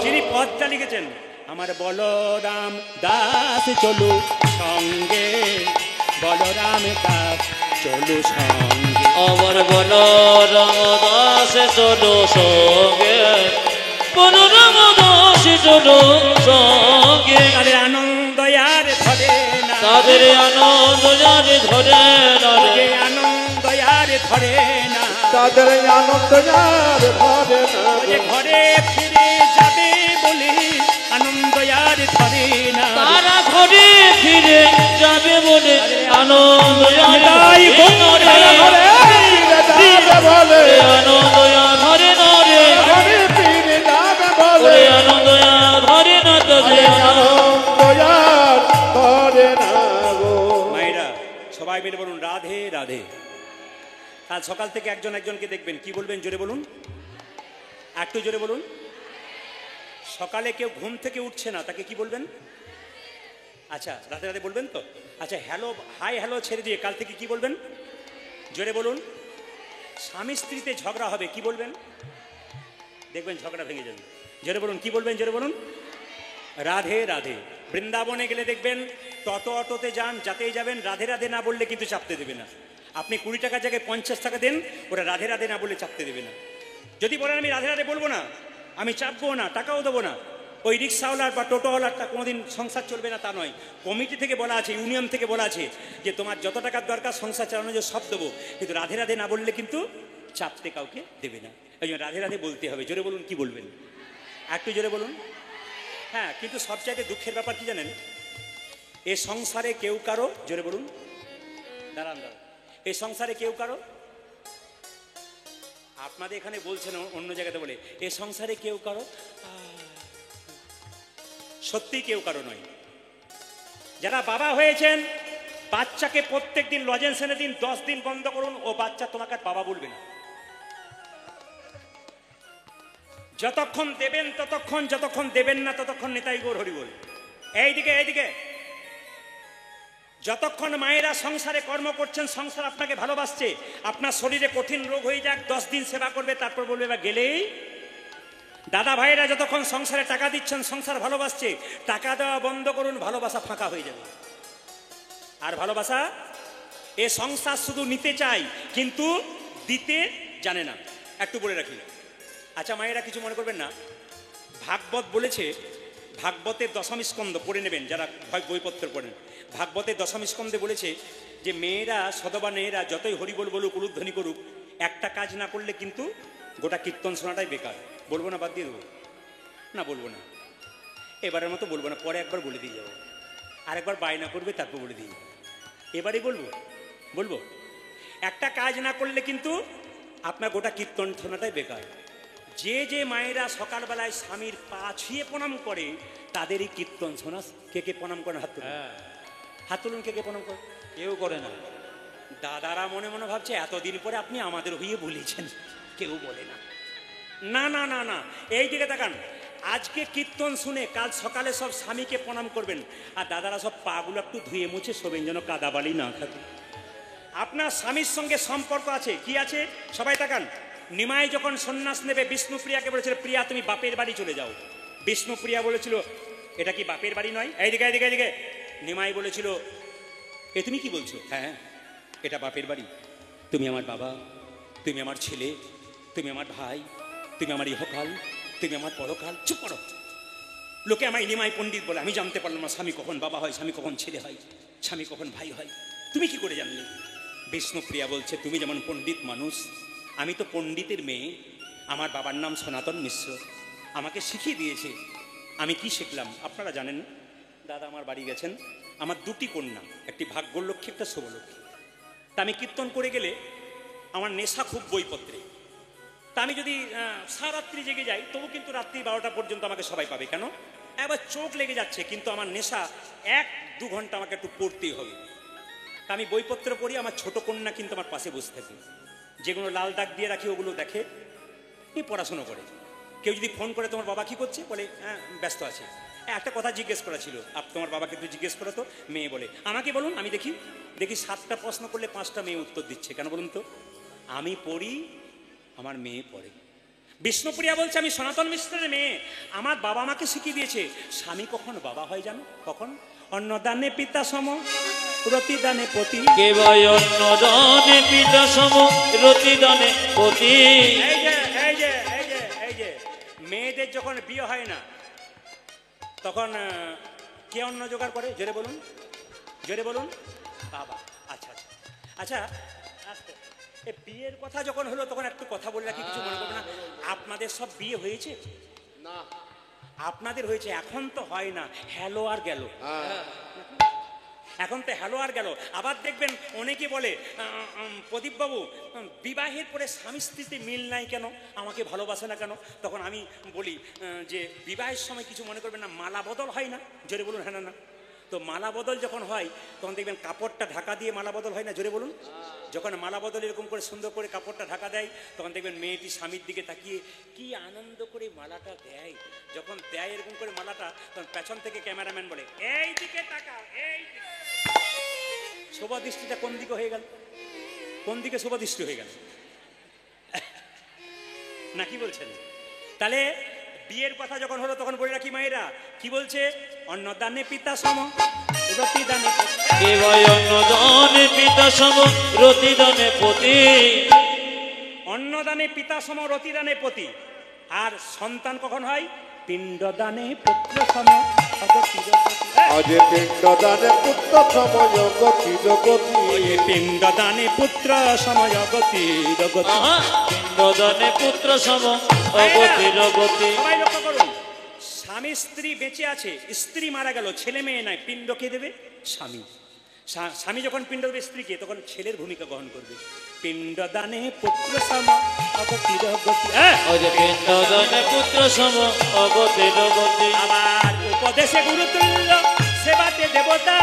যিনি পদটা লিখেছেন আমার বলরাম দাস চলু সঙ্গে বলরাম দাস চলু সঙ্গে আমার বল রামদাস চলো সঙ্গে বল রামদাস চলো সঙ্গে তাদের আনন্দ আর ধরে না তাদের আনন্দ যারে ধরে না যে আনন্দ আর ধরে না তাদের আনন্দ যার ধরে না যে ঘরে ফিরে যাবে বলে আনন্দ আর ধরে না তারা ঘরে ফিরে যাবে বলে আনন্দ তাই ঘরে ফিরে যাবে বলে আনন্দ ধরে না রে ঘরে ফিরে যাবে বলে ওরে আনন্দ ধরে না তাদের আনন্দ যার ধরে না গো মায়েরা সবাই মিলে বলুন রাধে রাধে কাল সকাল থেকে একজন একজনকে দেখবেন কি বলবেন জোরে বলুন একটু জোরে বলুন সকালে কেউ ঘুম থেকে উঠছে না তাকে কি বলবেন আচ্ছা রাধে রাধে বলবেন তো আচ্ছা হ্যালো হাই হ্যালো ছেড়ে দিয়ে কাল থেকে কি বলবেন জোরে বলুন স্বামী স্ত্রীতে ঝগড়া হবে কি বলবেন দেখবেন ঝগড়া ভেঙে যাবে জোরে বলুন কি বলবেন জোরে বলুন রাধে রাধে বৃন্দাবনে গেলে দেখবেন অটোতে যান যাতেই যাবেন রাধে রাধে না বললে কিন্তু চাপতে দেবে না আপনি 20 টাকার জায়গায় 50 টাকা দেন ওরা রাধে রাধে না বললে চাপতে দেবে না যদি বলেন আমি রাধে রাধে বলবো না আমি চাপবো না টাকাও দেবো না ওই রিক্সাওয়ালার বা টোটোওয়ালারটা কোনোদিন সংসার চলবে না তা নয় কমিটি থেকে বলা আছে ইউনিয়ন থেকে বলা আছে যে তোমার যত টাকার দরকার সংসার চালানো যে সব দেবো কিন্তু রাধে রাধে না বললে কিন্তু চাপতে কাউকে দেবে না ওই জন্য রাধে রাধে বলতে হবে জোরে বলুন কি বলবেন একটু জোরে বলুন হ্যাঁ কিন্তু সবচাইতে দুঃখের ব্যাপার কি জানেন এ সংসারে কেউ কারো জোরে বলুন দাঁড়ান দাঁড়ান এই সংসারে কেউ কারো আপনাদের এখানে বলছেন অন্য জায়গাতে বলে এ সংসারে কেউ কারো সত্যি কেউ কারো নয় যারা বাবা হয়েছেন বাচ্চাকে প্রত্যেকদিন লজেন্স এনে দিন 10 দিন বন্ধ করুন ও বাচ্চা তোমাকে আর বাবা বলবে না যতক্ষণ দেবেন ততক্ষণ যতক্ষণ দেবেন না ততক্ষণ নেতাই গৌর হরি বল এইদিকে যতক্ষণ মায়েরা সংসারে কর্ম করছেন সংসার আপনাকে ভালোবাসছে আপনার শরীরে কঠিন রোগ হয়ে যাক 10 দিন সেবা করবে তারপর বলবে বা গেলেই দাদা ভাইরা যতক্ষণ সংসারে টাকা দিচ্ছেন সংসার ভালোবাসছে টাকা দেওয়া বন্ধ করুন ভালোবাসা ফাঁকা হয়ে যাবে আর ভালোবাসা এ সংসার শুধু নিতে চাই কিন্তু দিতে জানে না একটু বলে রাখি আচ্ছা মায়েরা কিছু মনে করবেন না ভাগবত বলেছে ভাগবতের দশম স্কন্ধ পড়ে নেবেন যারা বইপত্র পড়েন ভাগবতের দশম স্কন্ধে বলেছে যে মেয়েরা সদবা মেয়েরা যতই হরিবল বলুক উলুধ্বনি করুক একটা কাজ না করলে কিন্তু গোটা কীর্তন শোনাটাই বেকার বলবো না বাদ দিয়ে দেবো না বলবো না এবারের মতো বলবো না পরে একবার বলে দিয়ে যাবো আরেকবার বায়না করবে তারপর বলে দিয়ে যাবো এবারেই বলবো একটা কাজ না করলে কিন্তু আপনার গোটা কীর্তন শোনাটাই বেকার যে মায়েরা সকালবেলায় স্বামীর পা ছুঁয়ে প্রণাম করে তাদেরই কীর্তন শোনা কে কে প্রণাম করেন হাত তুলুন কে কে প্রণাম করেন কেউ করে না দাদারা মনে মনে ভাবছে এতদিন পরে আপনি আমাদের হয়ে বলেছেন কেউ বলে না না না না না এই দিকে তাকান আজকে কীর্তন শুনে কাল সকালে সব স্বামীকে প্রণাম করবেন আর দাদারা সব পাগুলো একটু ধুয়ে মুছে শোবেন যেন কাদাবালি না থাকে আপনার স্বামীর সঙ্গে সম্পর্ক আছে কি আছে সবাই তাকান নিমাই যখন সন্ন্যাস নেবে বিষ্ণুপ্রিয়াকে বলেছিল প্রিয়া তুমি বাপের বাড়ি চলে যাও বিষ্ণুপ্রিয়া বলেছিল এটা কি বাপের বাড়ি নয় এইদিকে নিমাই বলেছিল এ তুমি কি বলছো হ্যাঁ এটা বাপের বাড়ি তুমি আমার বাবা তুমি আমার ছেলে তুমি আমার ভাই তুমি আমার ইহকাল তুমি আমার পরকাল চুপ করো লোকে আমায় নিমাই পণ্ডিত বলে আমি জানতে পারলাম না স্বামী কখন বাবা হয় স্বামী কখন ছেলে হয় স্বামী কখন ভাই হয় তুমি কি করে জানলে বিষ্ণুপ্রিয়া বলছে তুমি যেমন পণ্ডিত মানুষ আমি তো পণ্ডিতের মেয়ে আমার বাবার নাম সনাতন মিশ্র আমাকে শিখিয়ে দিয়েছে আমি কি শিখলাম আপনারা জানেন দাদা আমার বাড়ি গেছেন আমার দুটি কন্যা একটি ভাগ্যলক্ষ্মী একটা শুভলক্ষ্মী তা আমি কীর্তন করে গেলে আমার নেশা খুব বইপত্রে তা আমি যদি সারাত্রি জেগে যাই তবু কিন্তু রাত্রি 12টা পর্যন্ত আমাকে সবাই পাবে। কেন? একবার চোখ লেগে যাচ্ছে, কিন্তু আমার নেশা 1-2 ঘন্টা আমাকে একটু পড়তেই হবে। তা আমি বইপত্র পড়ি, আমার ছোট কন্যা কিন্তু আমার পাশে বসে থাকে, যেগুলো লাল দাগ দিয়ে রাখি ওগুলো দেখে, পড়াশুনো করে। কেউ যদি ফোন করে তোমার বাবা কি করছে, বলে হ্যাঁ ব্যস্ত আছে। একটা কথা জিজ্ঞেস করা ছিল, তোমার বাবাকে একটু জিজ্ঞেস করো তো। মেয়ে বলে আমাকে বলুন, আমি দেখি 7টা প্রশ্ন করলে 5টা মেয়ে উত্তর দিচ্ছে। কেন বলুন তো? আমি পড়ি, আমার মেয়ে পড়ে। বিষ্ণুপ্রিয়া বলছে আমি সনাতন মিশ্রের মেয়ে, আমার বাবা আমাকে শিখিয়ে দিয়েছে স্বামী কখন বাবা হয় জানো? কখন? অন্নদানে পিতা সম, রতিদানে পতি। কেবল অন্নদানে পিতা সম, রতিদানে পতি। এই যে এই যে এই যে এই যে মেয়েদের যখন বিয়ে হয় না, তখন কে অন্ন জোগাড় করে? জোরে বলুন, জোরে বলুন। বাবা। আচ্ছা আচ্ছা আচ্ছা, আস্তে। এই বিয়ের কথা যখন হলো তখন একটু কথা বলে রাখি, কিছু মনে করবে না। আপনাদের সব বিয়ে হয়েছে? না। আপনাদের হয়েছে, এখন তো হয় না, হ্যালো আর গেল। এখন তো হ্যালো আর গেল। আবার দেখবেন অনেকে বলে প্রদীপবাবু বিবাহের পরে স্বামী স্ত্রীতে মিল নাই কেন, আমাকে ভালোবাসে না কেন? তখন আমি বলি যে বিবাহের সময় কিছু মনে করবেন না, মালা বদল হয় না? জোরে বলুন হ্যাঁ না। তো মালা বদল যখন হয় তখন দেখবেন কাপড়টা ঢাকা দিয়ে মালা বদল হয় না? জোরে বলুন। যখন মালা বদল এরকম করে সুন্দর করে কাপড়টা ঢাকা দেয়, তখন দেখবেন মেয়েটি স্বামীর দিকে তাকিয়ে কি আনন্দ করে মালাটা দেয়। যখন দেয় এরকম করে মালাটা, তখন পেছন থেকে ক্যামেরাম্যান বলে এই দিকে তাকাও, এই দিকে। শোভা দৃষ্টিটা কোন দিকে হয়ে গেল? কোন দিকে শোভা দৃষ্টি হয়ে গেল? না কি বলছেন? তাহলে বিয়ের কথা যখন হলো তখন বলে রাখি মায়েরা কি বলছে? অন্নদানে পিতা সম, রতিদানে পতি। কেবল অন্নদানে পিতা সম, রতিদানে পতি। অন্নদানে পিতা সম, রতিদানে পতি। আর সন্তান কখন হয়? পিণ্ডদানে পুত্র সম, আজ পিণ্ডদানে পুত্র সময় গতি জগতি। পিণ্ডদানে পুত্র সময় গতি জগতি। পিণ্ডদানে পুত্র সম, অগতির গতি। সবাই লক্ষ্য করুন, স্বামী স্ত্রী বেঁচে আছে, স্ত্রী মারা গেল, ছেলে মেয়ে নাই, পিণ্ড কে দেবে? স্বামী। স্বামী যখন পিণ্ড দেবে স্ত্রীকে, তখন ছেলের ভূমিকা গ্রহণ করবে। পিণ্ডদানে পুত্র সম, অগতির গতি। পিণ্ডদানে পুত্র সম, অগতির গতি। আবার উপদেশে গুরুতুল্য, সেবাতে দেবতা।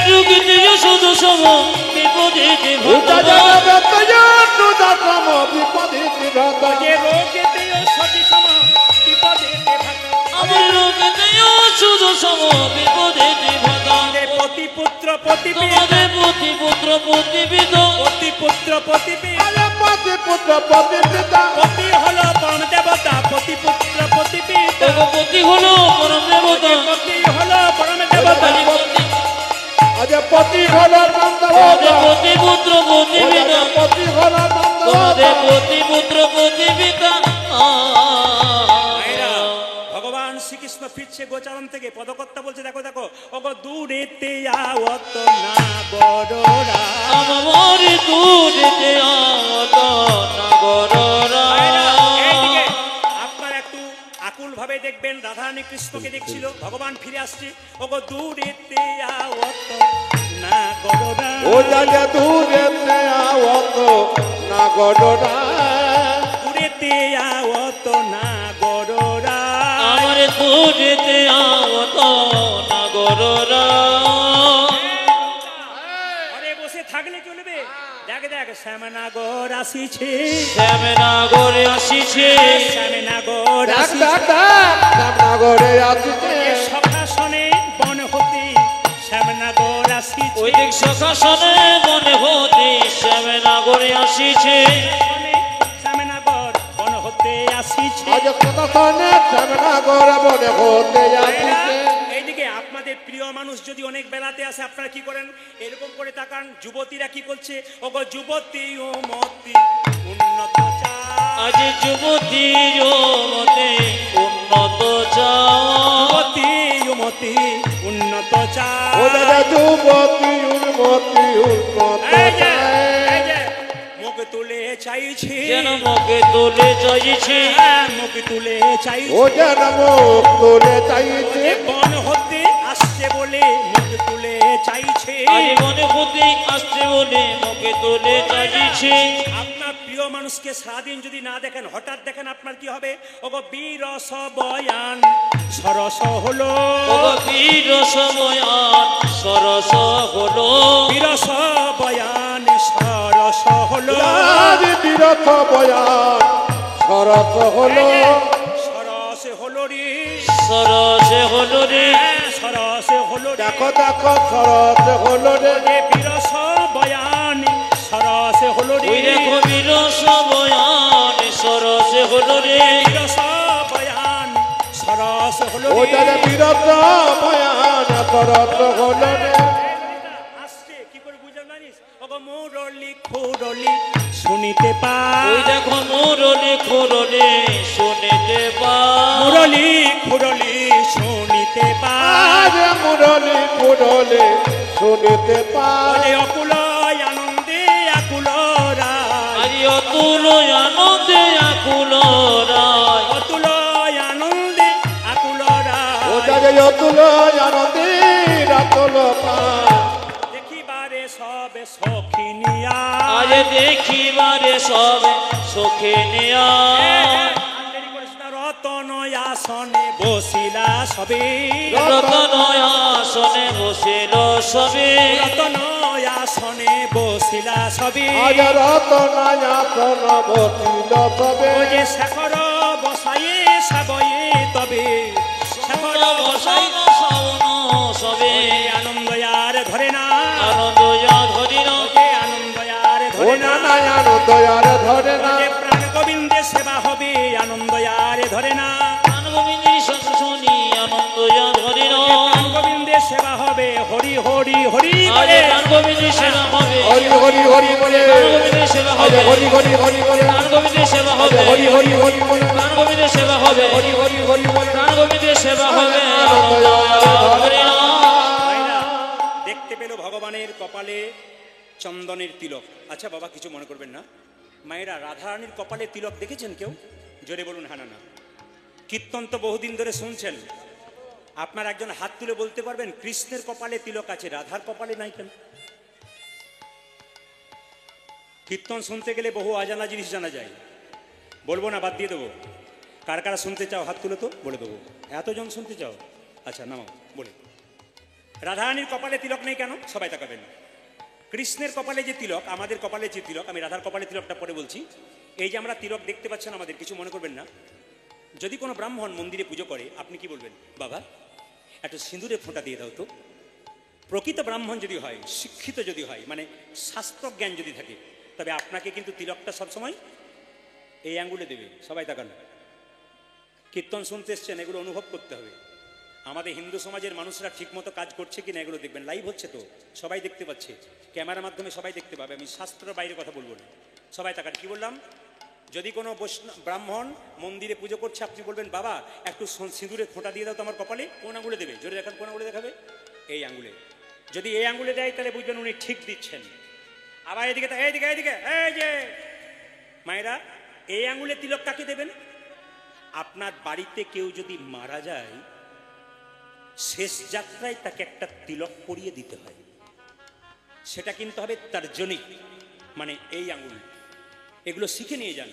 রোগীতে যশোদ সম, বিপদে উদা দেবতা। জগৎ সম বিপদে বিধাতা। যে রোগেতে সতী সম, বিপদে দেবতা। আমার রোগীতে যশোদ সম, বিপদে দেবতা। পতি পুত্র প্রতিপিতা, তোমাদের পতি পুত্র প্রতিপিত। পতি পুত্র প্রতিপিতা। আরে পতি পুত্র পতি পিতা। পতি হলো পরম দেবতা, পতি পুত্র প্রতিপিতা। পতি হলো পরম দেবতা। পতি হলো পরম দেবতা। আজ পতি হলো তোমাদের বন্ধ। পতি পুত্র প্রতিপিতা। পতি হলো বন্ধ। তোমাদের পতি পুত্র প্রতিপিতা। মায়েরা, ভগবান শ্রীকৃষ্ণ ফিরছে গোচারণ থেকে, পদকর্তা বলছে দেখো দেখো, ওগো দূরেতে আওত না বড়রা। আমার দূরেতে আওত নাগররা। মায়েরা, এইদিকে আপনারা একটু আকুল ভাবে দেখবেন, রাধারানী কৃষ্ণকে দেখছিল, ভগবান ফিরে আসছে, ওগো দূরেতে আওত না বড়রা। ও জানে দূরে আওত না গড়রা। দূরেতে আওত না বড়রা। আমার দূরেতে আওত নাগররা। ঘরে বসে থাকলে চলবে? দেখ দেখ শ্যামনাগর আসিছে, শ্যামনগরে আসিছে। শ্যামনাগর ডাক আসিছে। ডাক ডাক শ্যামনগরে আসিছে। সখাসনে বন হতে শ্যামনাগর আসিছে। ওই দিক সকাশনে মনে হতে শ্যামনগরে আসিছে। শ্যামনাগর বন হতে আসিছে। আজ কথা শোনে শ্যামনগর বনে হতে আসিছে। এইদিকে আপনাদের প্রিয় মানুষ যদি অনেক বেলাতে আসে, আপনারা কি করেন? এরকম করে তাকান। যুবতীরা কি করছে? ওগো যুবতী ও মতি উন্নত চায়। আজ যুবতীর মতে উন্নত চাওয়া। যুবতী ও মতি উন্নত ও চায়। দাদা যুবতী উন্মতি উন্নত এই যে চায়। মুখ তুলে চাইছি, যেন মুখে তুলে চাইছি। মুখ তুলে চাইছি। ও যেন মুখ তুলে চাইছে। বন হতে আসছে বলে মুখ তুলে চাইছে। আজ মনে হতে আসছে বলে মুখে তুলে চাইছি। আপনার প্রিয় প্রিয় মানুষকে সারাদিন যদি না দেখেন, হঠাৎ দেখেন, আপনার কি হবে? ওগো বিরস বয়ান সরস হলো, ওগো বিরস বয়ান সরস হলো, বিরস বয়ান সরস হলো, আরে বিরত বয়ান সরস হলো, সরস হলো রে, সরস হলো রে, সরস হলো রে। দেখো দেখো সরস হলো রে, যে বিরস বয়ান সরস হলো রে, ওই দেখো বিরস বয়ান সরস হলো রে, বিরস বয়ান সরস হলো ওইটা যে বিরত বয়ান সরস হলো রে, আসছে কি করে বুঝলাম জানিস? ওগো মুরলি খুরলি শুনিতে পাই, ওই দেখো মুরলি খুরলি শুনিতে পাই, মুরলি খুরলি শুনিতে পাই, আরে মুরলি মুরলি শুনিতে পাই, ওরে অকুল আনন্দে আকুল রায়, আরে অতুল আনন্দে আকুল রায়, অতুল আনন্দে আকুল রায়। ওটা যে অতুল আনন্দে রাতুল পায়, দেখিবারে সবে সখিনিয়া, আরে দেখিবারে সব সুখে নিয়া, রতন আসনে বসিলা সবে, রতন আসনে বসিল সবে, রতন আসনে বসিলা সবে, আজ রতনায়া তন বসিল তবে, ও যে শেখর বসায়ে সাবয়ে তবে, শেখর বসাই শাওন সবে, আনন্দ আর ধরে না, আনন্দ ধরি না, যে আনন্দ আর ও ধরে না, নানায়ান দয়ার ধরে না, যে প্রাণ গোবিন্দের সেবা হবে আনন্দ আর ধরে না, প্রাণ গোবিন্দের শাস্ত্র শুনি আনন্দ ধরি না, প্রাণ গোবিন্দের সেবা হবে হরি হরি হরি আজ বলে। প্রাণ গোবিন্দের সেবা হবে, হরি হরি হরি বলে, প্রাণ গোবিন্দের সেবা আজ হবে, হরি হরি হরি বলে, প্রাণ গোবিন্দের সেবা আজ হবে, হরি হরি হরি বলে, প্রাণ গোবিন্দের সেবা হবে, হরি হরি হরি বলে, প্রাণ গোবিন্দের সেবা হবে, আনন্দ হরি নাম। ভাইরা, দেখতে পেল ভগবানের কপালে চন্দনের তিলক। আচ্ছা বাবা, কিছু মনে করবেন না, মায়েরা রাধারানীর কপালে তিলক দেখেছেন কেউ? জোরে বলুন হ্যাঁ না না। কীর্তন তো বহুদিন ধরে শুনছেন, আপনার একজন হাত তুলে বলতে পারবেন কৃষ্ণের কপালে তিলক আছে, রাধার কপালে নাই কেন? কীর্তন শুনতে গেলে বহু অজানা জিনিস জানা যায়। বলবো না, বাদ দিয়ে দেবো। কার কারা শুনতে চাও হাত তুলে তো বলে দেবো। এতজন শুনতে চাও? আচ্ছা নামাও, বলে। রাধারানীর কপালে তিলক নেই কেন? সবাই তাকাবেন। কৃষ্ণের কপালে যে তিলক, আমাদের কপালে যে তিলক, আমি রাধার কপালে তিলকটা পরে বলছি। এই যে আমরা তিলক দেখতে পাচ্ছেন আমাদের, কিছু মনে করবেন না। যদি কোনো ব্রাহ্মণ মন্দিরে পুজো করে, আপনি কি বলবেন? বাবা একটু সিঁদুরে ফোঁটা দিয়ে দাও তো। প্রকৃত ব্রাহ্মণ যদি হয়, শিক্ষিত যদি হয়, মানে শাস্ত্রজ্ঞান যদি থাকে, তবে আপনাকে কিন্তু তিলকটা সবসময় এই আঙ্গুলে দেবে। সবাই তাকান। কীর্তন শুনতে এসছেন, এগুলো অনুভব করতে হবে। আমাদের হিন্দু সমাজের মানুষরা ঠিকমতো কাজ করছে কিনা এগুলো দেখবেন। লাইভ হচ্ছে তো, সবাই দেখতে পাচ্ছে, ক্যামেরার মাধ্যমে সবাই দেখতে পাবে। আমি শাস্ত্রের বাইরে কথা বলবো না। সবাই তাকান। কি বললাম? যদি কোনো ব্রাহ্মণ মন্দিরে পুজো করছে, আপনি বলবেন বাবা একটু সিঁদুরে ফোঁটা দিয়ে দাও তো আমার কপালে। কোন আঙুলে দেবে? জোরে দেখান, কোন আঙুলে দেখাবে? এই আঙুলে। যদি এই আঙুলে দেয় তাহলে বুঝবেন উনি ঠিক দিচ্ছেন। আবার এদিকে এইদিকে এইদিকে, এই যে মায়েরা, এই আঙুলে তিলক কাকে দেবেন? আপনার বাড়িতে কেউ যদি মারা যায়, শেষ যাত্রায় তাকে একটা তিলক পরিয়ে দিতে হয়। সেটা কিন্তু হবে তর্জনী, মানে এই আঙুল। এগুলো শিখে নিয়ে যান।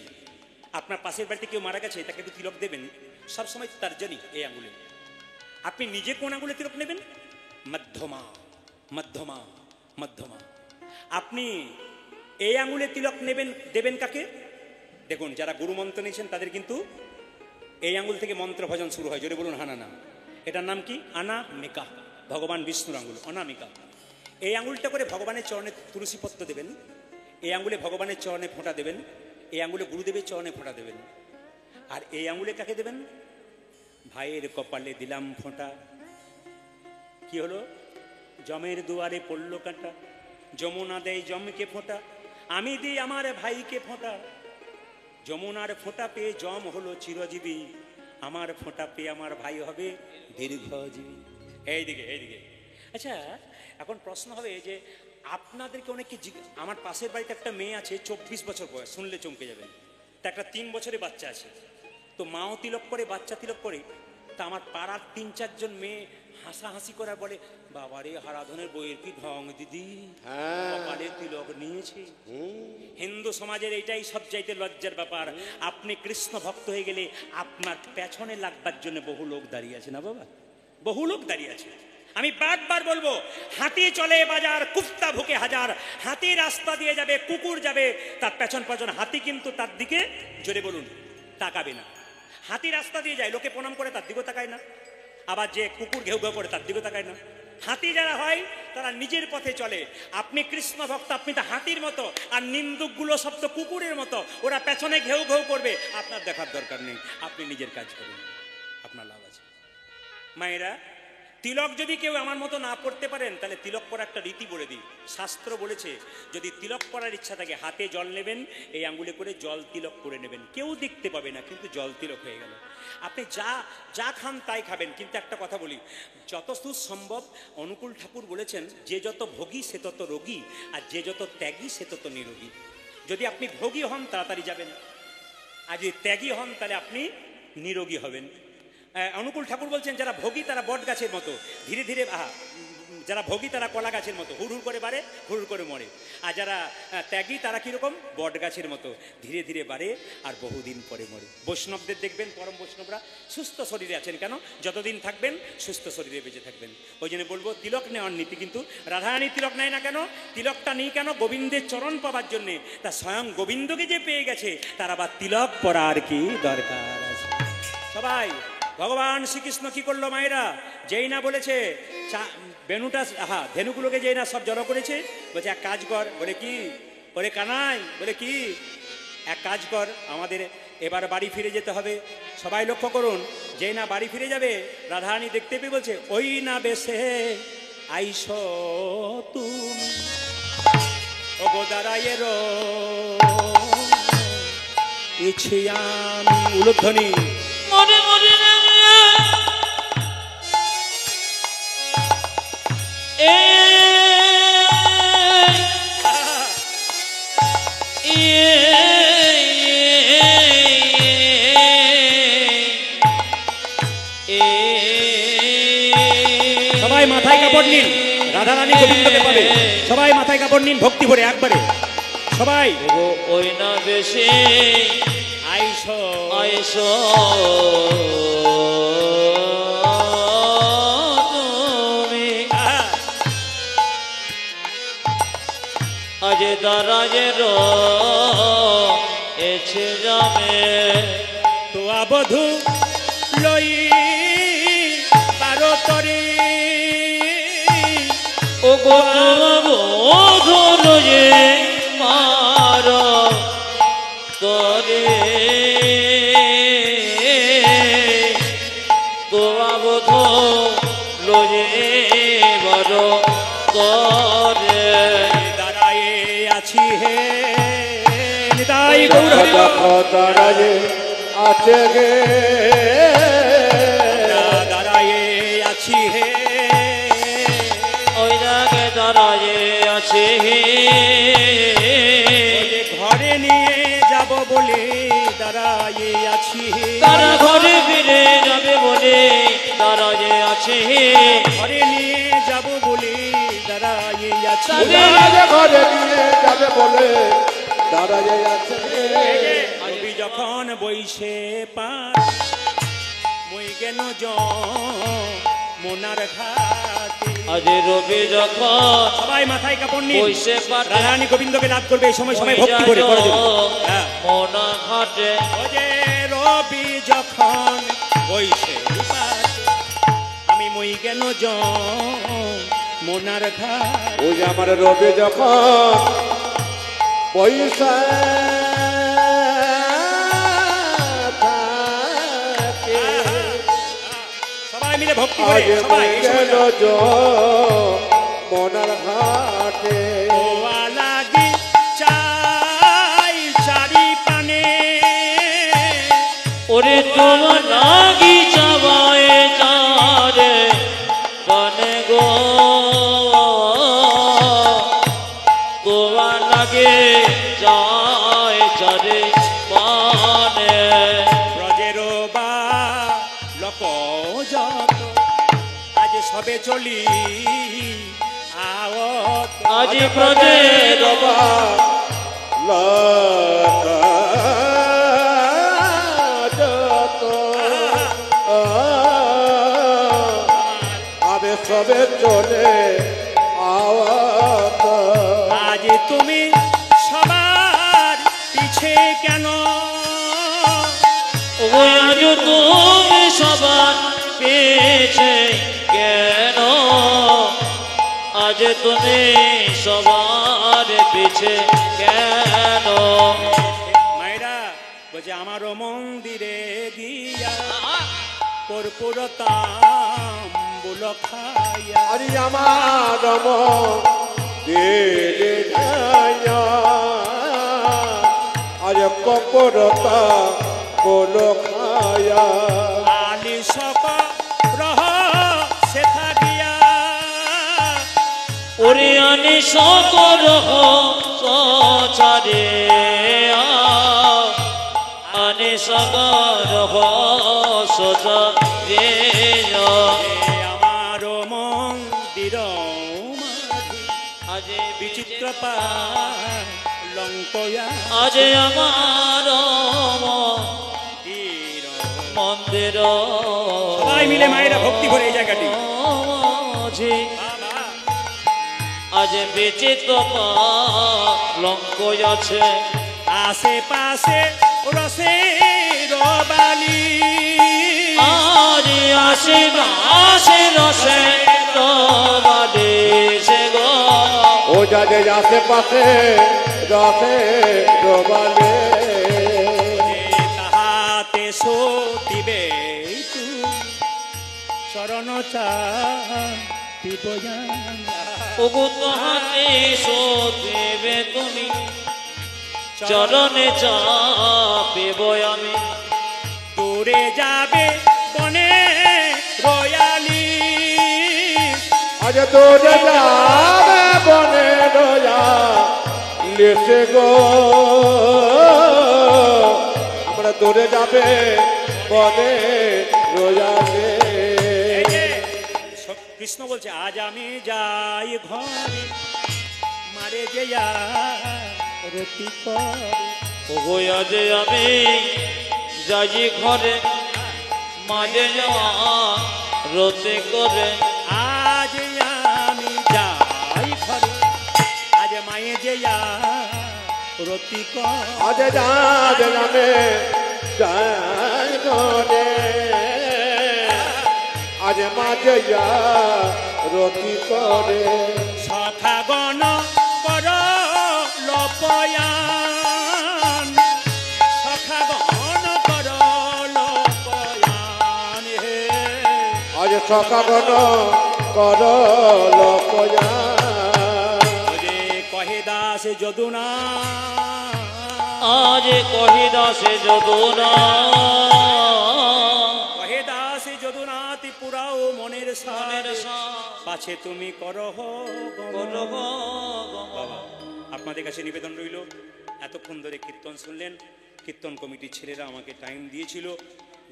আপনার পাশের বাড়িতে কেউ মারা গেছে, তাকে একটু তিলক দেবেন, সবসময় তর্জনী এই আঙুলে। আপনি নিজে কোন আঙুলে তিলক নেবেন? মধ্যমা, মধ্যমা, মধ্যমা। আপনি এই আঙুলে তিলক নেবেন, দেবেন কাকে? দেখুন, যারা গুরু মন্ত্র নিয়েছেন তাদের কিন্তু এই আঙুল থেকে মন্ত্র ভজন শুরু হয়। জোরে বলুন হানা না। এটার নাম কি? অনামিকা, ভগবান বিষ্ণুর আঙুল, অনামিকা। এই আঙুলটা করে ভগবানের চরণে তুলসী পত্র দেবেন, এই আঙুলে ভগবানের চরণে ফোঁটা দেবেন, এই আঙুলে গুরুদেবের চরণে ফোঁটা দেবেন। আর এই আঙুলে কাকে দেবেন? ভাইয়ের কপালে দিলাম ফোঁটা। কি হলো? জমের দুয়ারে পড়লো কাঁটা, যমুনা দেয় জমকে ফোঁটা, আমি দিই আমার ভাইকে ফোঁটা। যমুনার ফোঁটা পেয়ে জম হলো চিরজীবী, আমার ফোঁটা পেয়ে আমার ভাই হবে দীর্ঘজীবী। এইদিকে এইদিকে। আচ্ছা, এখন প্রশ্ন হবে যে আপনাদেরকে অনেককে আমার পাশের বাড়িতে একটা মেয়ে আছে, 24 বছর বয়স, শুনলে চমকে যাবেন। তা একটা 3 বছরের বাচ্চা আছে, তো মাও তিলক করে, বাচ্চা তিলক করে। তা আমার পাড়ার 3-4 জন মেয়ে হাসাহাসি করে বলে, বাবারে হারাধনের বইয়ের কি ঢং দিদি, হ্যাঁ। কপালে তিলক নিয়েছে। হিন্দু সমাজের এইটাই সবচাইতে লজ্জার ব্যাপার। আপনি কৃষ্ণ ভক্ত হয়ে গেলে আপনার পেছনে লাগবার জন্য বহু লোক দাঁড়িয়ে আছে না বাবা, বহু লোক দাঁড়িয়ে আছে। আমি বারবার বলবো, হাতি চলে বাজার, কুত্তা ভুকে হাজার। হাতি রাস্তা দিয়ে যাবে, কুকুর যাবে তার পেছন পেছন, হাতি কিন্তু তার দিকে, জোরে বলুন, তাকাবে না। হাতি রাস্তা দিয়ে যায়, লোকে প্রণাম করে তার দিকেও তাকায় না। আবার যে কুকুর ঘেউ ঘেউ করে তার দিকেও তাকায় না। হাতি যারা হয় তারা নিজের পথে চলে। আপনি কৃষ্ণ ভক্ত, আপনি তো হাতির মতো, আর নিন্দুকগুলো সব তো কুকুরের মতো, ওরা পেছনে ঘেউ ঘেউ করবে। আপনার দেখার দরকার নেই, আপনি নিজের কাজ করুন, আপনার লাভ আছে। মায়েরা, তিলক যদি কেউ আমার মতো না পড়তে পারেন, তাহলে তিলক পরা একটা রীতি বলে দিই। শাস্ত্র বলেছে, যদি তিলক পরার ইচ্ছা থাকে, হাতে জল নেবেন, এই আঙ্গুলে করে জল তিলক করে নেবেন, কেউ দেখতে পাবে না, কিন্তু জল তিলক হয়ে গেল। আপনি যা যা খান তাই খাবেন, কিন্তু একটা কথা বলি, যতদূর সম্ভব অনুকূল ঠাকুর বলেছেন, যে যত ভোগী সে তত রোগী, আর যে যত ত্যাগী সে তত নিরোগী। যদি আপনি ভোগী হন তাড়াতাড়ি যাবেন, আর যদি ত্যাগী হন তাহলে আপনি নিরোগী হবেন। অনুকূল ঠাকুর বলছেন, যারা ভোগী তারা বট গাছের মতো, ধীরে ধীরে, যারা ভোগী তারা কলা গাছের মতো, হুড় হুড় করে বাড়ে, হুড় হুড় করে মরে। আর যারা ত্যাগী তারা কীরকম, বট গাছের মতো, ধীরে ধীরে বাড়ে আর বহুদিন পরে মরে। বৈষ্ণবদের দেখবেন, পরম বৈষ্ণবরা সুস্থ শরীরে আছেন কেন, যতদিন থাকবেন সুস্থ শরীরে বেঁচে থাকবেন। ওই জন্য বলবো, তিলক নেওয়ার নীতি, কিন্তু রাধারানী তিলক নেয় না কেন, তিলকটা নেই কেন, গোবিন্দের চরণ পাবার জন্যে। তা স্বয়ং গোবিন্দকে যে পেয়ে গেছে, তার আবার তিলক পরার কি দরকার আছে? সবাই, ভগবান শ্রীকৃষ্ণ কি করলো মায়েরা, যেই না বলেছে বেনুটা, ধেনুগুলোকে যেই না সব জড়ো করেছে, বলছে এক কাজ কর, বলে কি, ওরে কানাই, বলে কি, এক কাজ কর, আমাদের এবার বাড়ি ফিরে যেতে হবে। সবাই লক্ষ্য করুন, যেই না বাড়ি ফিরে যাবে, রাধারানী দেখতে পেয়ে বলছে, ওই না বেশে আইস তুমি ও গোদারায়ের ইচ্ছে আমি। উলুধ্বনি। মরে মরে সবাই মাথায় কাপড় নিন, রাধারানী গোবিন্দকে পাবে। সবাই মাথায় কাপড় নিন, ভক্তি ভরে একবারে সবাই। ওই না বেশে আইস আইস তুমি আজ দারাজের এছে যাবে তো বধূ লই বারো তরে ও গো বধূর যে মার তরে তোয়া বধূ লয়ে বার তরে দাঁড়ায়ে আছি হে নিতাই গৌর হরি বল। দাঁড়ায়ে আছে গে, দাঁড়ায়ে আছি হে, ওই রাগে দাঁড়ায়ে আছে হে ঘরে নিয়ে যাব বলে দাঁড়ায়ে আছি হে। তারা ঘরে ফিরে যাবে বলে দাঁড়ায়ে আছে হে ঘরে নিয়ে যাব বলে দাঁড়ায়ে আছি। উদারে ঘরে নিয়ে যাবে বলে দাঁড়ায়ে আছে গে। রবি যখন বইসে পার মই গেন মোনার ঘাটে। আজ রবি যখন সবাই মাথায় কাপড় নিয়ে বইসে পার রাধারানী গোবিন্দকে লাভ করবে। এই সময় সবাই ভক্তি করে করে দেবে। হ্যাঁ, মোনা ঘাটে ও যে রবি যখন বইসে পার আমি মই গেন মোনার ঘাট। ওই যে আমার রবি যখন পয়সা থাকে, সবাই মিলে ভক্তি করে আজ সবাই এই গেল সময়টা। মনার ঘাটে। ও লাগি চাই চারি পানে ওরে তোমার লাগি চাবায় চারে পানে গো তোমার লাগে চায় চারে পানে ব্রজের বা লোক যত আজ সবে চলি আও আজি ব্রজের আবে সবে চলে আওয়াত আজ তুমি সবার পিছে কেন ওই আজ তুমি সবার পেছে কেন আজ তুমি সবার পিছে কেন মায়েরা বলছে আমারও মন্দিরে গিয়া কর্পূর তাম্বুল খাইয়া আরে আমার দিলে যায়া আরে কপরতা বলো খায়া আলি সক রহ সে থাকিয়া ওরে আনি সকর সচারে আনি সকর সচারে আমারও মন্দির মাঝে আজ বিচিত্র পালঙ্কয়া আজ আমার মন্দির সবাই মিলে মায়েরা ভক্তি করে এই জায়গাটি মাঝে বাবা আজ বিচিত্র পালঙ্ক আছে আশেপাশে রসের বালি আজ আসে আসে রসে বাড়ি সে গো ও যাদের আশেপাশে রসে ডোবালে তাহাতে সতিবে চরণ চাপিব ওগো তাহাতে দেবে তুমি চরণে চাপিব আমি দূরে যাবে বনে রয়ালি আজ দূরে যাবে বনে রয়া লেসে গো আমরা দূরে যাবে বনে রয়ালে এই যে কৃষ্ণ বলছে আজ আমি যাই ঘরে মারে যে রতি করে ওগো আজ আমি যাই ঘরে মাঝে যাওয়া রতে করে আজ আমি যাই ঘরে আজ মায়ে যে রতি করে আজ যাবে যাবে যাই গনে আজ মাঝে রতি করে সখা গণ কর লপয়ান সখা গণ কর লপয়ান হে আজ সকাগন কর লপয়া ওরে কহে দাস যদুনা আজ কহি দাসে যদুনা কহে দাস যদুনাতি পুরাও মনের সার পাছে তুমি করহ বাবা আপনাদের কাছে নিবেদন রইল এতক্ষণ ধরে কীর্তন শুনলেন কীর্তন কমিটির ছেলেরা আমাকে টাইম দিয়েছিল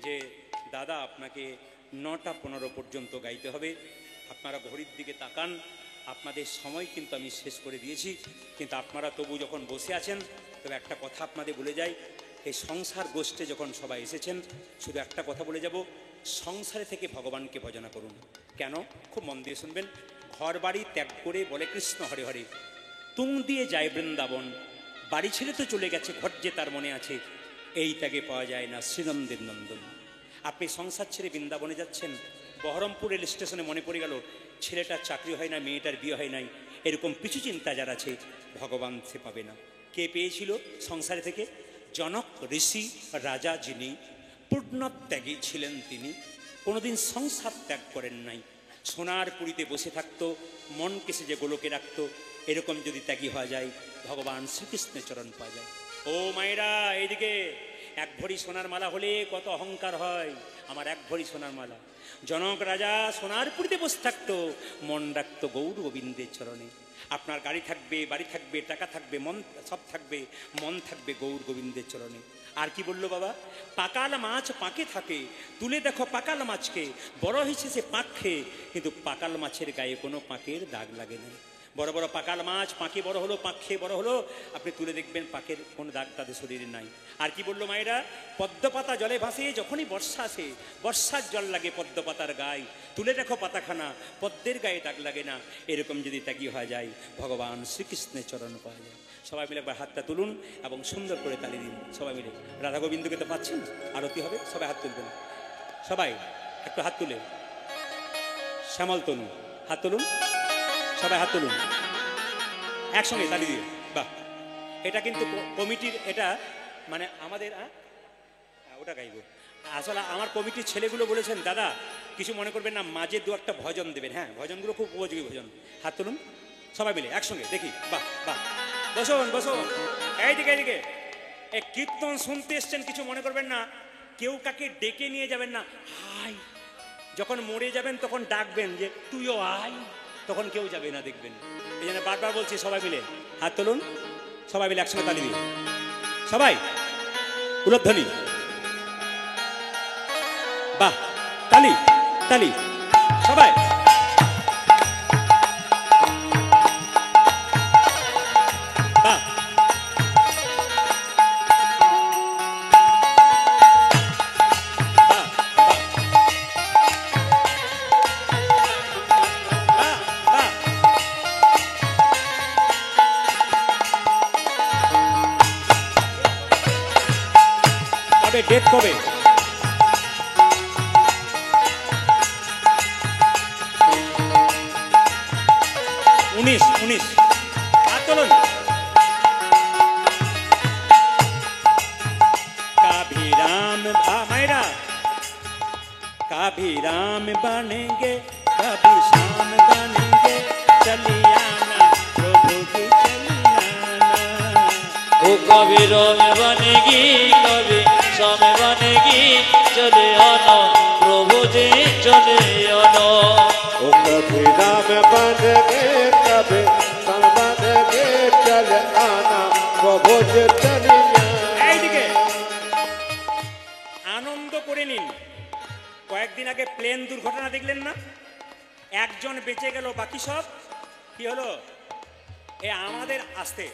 যে দাদা আপনাকে 9:15 পর্যন্ত গাইতে হবে আপনারা ঘড়ির দিকে তাকান আপনাদের সময় কিন্তু আমি শেষ করে দিয়েছি কিন্তু আপনারা তবু যখন বসে আছেন তবে একটা কথা আপনাদের বলে যাই এই সংসার গোষ্ঠে যখন সবাই এসেছেন শুধু একটা কথা বলে যাব সংসারে থেকে ভগবানকে ভজনা করুন কেন খুব মন দিয়ে শুনবেন ঘর বাড়ি ত্যাগ করে বলে কৃষ্ণ হরে হরে তুং দিয়ে যায় বৃন্দাবন বাড়ি ছেড়ে তো চলে গেছে ঘর যে তার মনে আছে এই ত্যাগে পাওয়া যায় না শ্রীনন্দের নন্দন আপনি সংসার ছেড়ে বৃন্দাবনে যাচ্ছেন বহরমপুর রেল স্টেশনে মনে পড়ে গেল ছেলেটার চাকরি হয় না মেয়েটার বিয়ে হয় নাই এরকম পিছু চিন্তা যার আছে ভগবান সে পাবে না কে পেয়েছিল সংসারে থেকে জনক ঋষি রাজা যিনি পূর্ণত্যাগী ছিলেন তিনি কোনোদিন সংসার ত্যাগ করেন নাই সোনার পুরীতে বসে থাকতো মনকে সে যে গোলকে রাখতো এরকম যদি ত্যাগী হওয়া যায় ভগবান শ্রীকৃষ্ণের চরণ পাওয়া যায় ও মায়েরা এইদিকে এক ভরি সোনার মালা হলে কত অহংকার হয়, আমার এক ভরি সোনার মালা। জনক রাজা সোনার পুরীতে বসে থাকতো, মন রাখতো গৌর গোবিন্দের চরণে। আপনার গাড়ি থাকবে, বাড়ি থাকবে, টাকা থাকবে, মন সব থাকবে, মন থাকবে গৌর গোবিন্দের চরণে। আর কি বললো বাবা, পাকাল মাছ পাকে থাকে, তুলে দেখো পাকাল মাছকে, বড় হয়েছে সে পাক খেয়ে, কিন্তু পাকাল মাছের গায়ে কোনো পাকের দাগ লাগে না। বড় বড় পাকাল মাছ পাকে বড় হলো, পাক খেয়ে বড় হলো, আপনি তুলে দেখবেন পাকের কোনো দাগ তাদের শরীরে নাই। আর কি বললো মায়েরা, পদ্মপাতা জলে ভাসে, যখনই বর্ষা আসে বর্ষার জল লাগে পদ্মপাতার গায়ে, তুলে দেখো পাতাখানা, পদ্মের গায়ে দাগ লাগে না। এরকম যদি ত্যাগী হয়ে যায়, ভগবান শ্রীকৃষ্ণের চরণ পাওয়া যায়। সবাই মিলে একবার হাতটা তুলুন এবং সুন্দর করে তালি দিন সবাই মিলে। রাধা গোবিন্দকে তো পাচ্ছেন, আরতি হবে, সবাই হাত তুলবেন, সবাই একটু হাত তুলে, শ্যামল তনু হাত তুলুন, সবাই হাত তুলুন একসঙ্গে তালি দিয়ে। বাহ, এটা কিন্তু কমিটির, এটা মানে আমাদের ওটা গাইব। আসলে আমার কমিটির ছেলেগুলো বলেছেন, দাদা কিছু মনে করবেন না, মাঝে দু একটা ভজন দেবেন। হ্যাঁ, ভজনগুলো খুব উপযোগী ভজন। হাত তুলুন সবাই মিলে একসঙ্গে দেখি। বাহ বাহ, বসুন বসুন, এইদিকে এইদিকে। এই কীর্তন শুনতে এসছেন, কিছু মনে করবেন না, কেউ কাকে ডেকে নিয়ে যাবেন না। আয়, যখন মরে যাবেন তখন ডাকবেন যে তুইও আয়, তখন কেউ যাবে না, দেখবেন। এই জন্য বারবার বলছি, সবাই মিলে হাত তুলুন, সবাই মিলে একসঙ্গে তালি দিন, সবাই উলধ্বনি। বাহ, তালি তালি সবাই। বাহ, ডেট কবে? 19 হাত তুলুন। कभी राम मायरा, कभी राम बनेंगे, कभी श्याम बनेंगे, चलिए आना प्रभु की चलिए आना। वो कभी राम बनेगी, कभी श्याम बनेगी, चले आना प्रभु जी चले आना। वो कभी राम बनेंगे, कभी श्याम बनेंगे, चले आना प्रभु जी चले आना। এইদিকে আনন্দ করে নিন। কয়েকদিন আগে প্লেন দুর্ঘটনা দেখলেন না, একজন বেঁচে গেল, বাকি সব কি হলো? এ আমাদের আসতে,